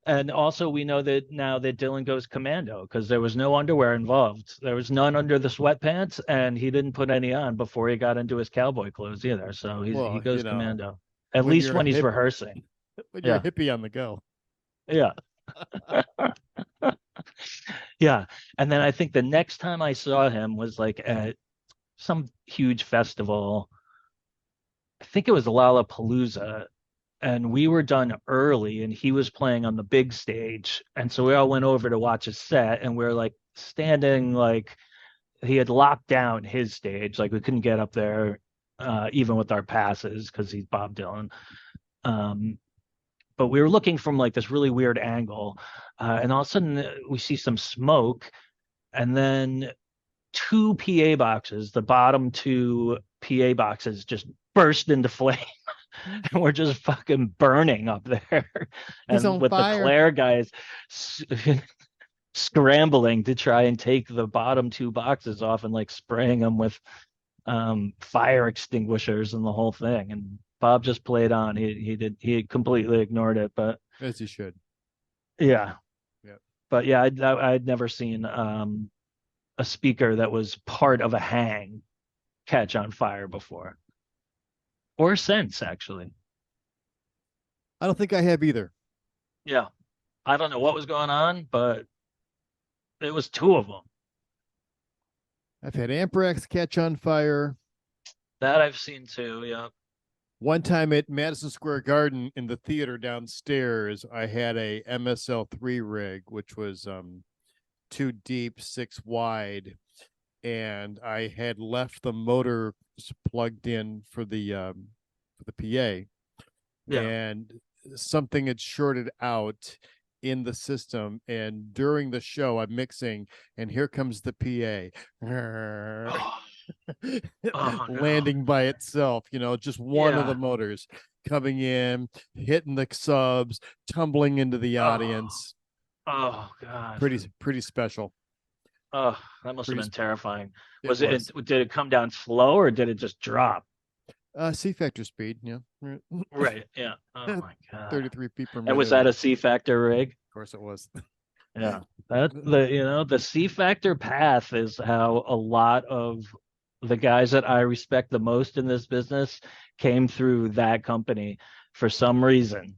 And also, we know that now that Dylan goes commando because there was no underwear involved. There was none under the sweatpants, and he didn't put any on before he got into his cowboy clothes either. So he Well, goes you know, commando, at when least you're when a he's hip- rehearsing. When you're Yeah. a hippie on the go. Yeah. Yeah. And then I think the next time I saw him was like at some huge festival. I think it was Lollapalooza, and we were done early and he was playing on the big stage. And so we all went over to watch his set, and we were like standing, like he had locked down his stage. Like we couldn't get up there even with our passes because he's Bob Dylan. But we were looking from like this really weird angle. And all of a sudden we see some smoke, and then two PA boxes, the bottom two PA boxes just burst into flame. And we're just fucking burning up there. He's And on with fire. the Claire guys scrambling to try and take the bottom two boxes off and like spraying them with fire extinguishers and the whole thing. And Bob just played on. He completely ignored it, but As you should. yeah. Yep. But yeah, I'd never seen a speaker that was part of a hang catch on fire before. Or since, actually. I don't think I have either. Yeah. I don't know what was going on, but it was two of them. I've had Amperex catch on fire. That I've seen too, yeah. One time at Madison Square Garden in the theater downstairs, I had a MSL3 rig, which was 2 deep, 6 wide, and I had left the motor plugged in for the PA, Yeah. and something had shorted out in the system, and during the show I'm mixing, and here comes the PA. Oh, no. Landing by itself, just one of Yeah. the motors coming in, hitting the subs, tumbling into the audience. Oh God. Pretty special. Oh, that must have Pretty been terrifying. was. Did it come down slow or did it just drop? C factor speed, Right. Yeah. Oh my God. 33 feet per minute. And was that a C factor rig? Of course it was. Yeah. That the C factor path is how a lot of the guys that I respect the most in this business came through that company for some reason.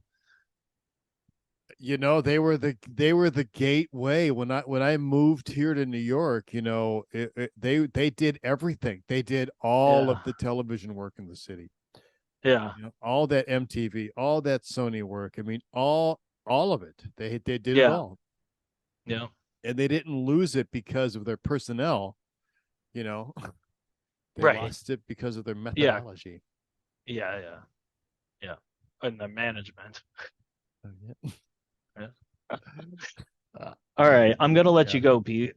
They were the gateway when I moved here to New York. They did everything. They did all of the television work in the city. Yeah. All that MTV, all that Sony work. I mean, all of it. They did it all. Yeah. And they didn't lose it because of their personnel. They Right. lost it because of their methodology. Yeah. And the management. Oh, yeah. All right, I'm gonna let you go, Pete.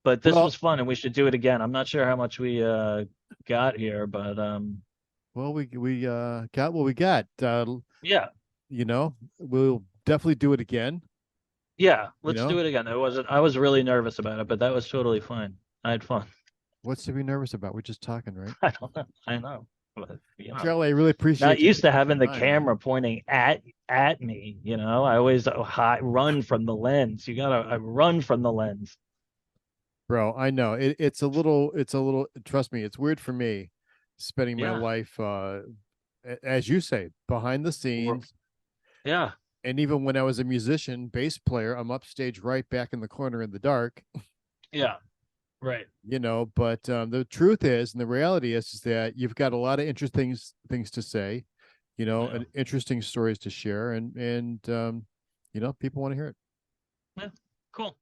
But this Well- was fun, and we should do it again. I'm not sure how much we got here, but Well, we got what we got. yeah, We'll definitely do it again. let's do it again. I was really nervous about it, but that was totally fine. I had fun. What's to be nervous about? We're just talking, right? I don't know. I know. But, Charlie, I really appreciate not you used to taking having the time. camera pointing at me. I always run from the lens. I run from the lens. Bro, I know. It's a little trust me, it's weird for me spending my Yeah. life as you say, behind the scenes. Yeah. And even when I was a musician, bass player, I'm upstage right back in the corner in the dark. Yeah. Right. But the truth is, and the reality is that you've got a lot of interesting things to say, and interesting stories to share, and people want to hear it. Yeah. Cool.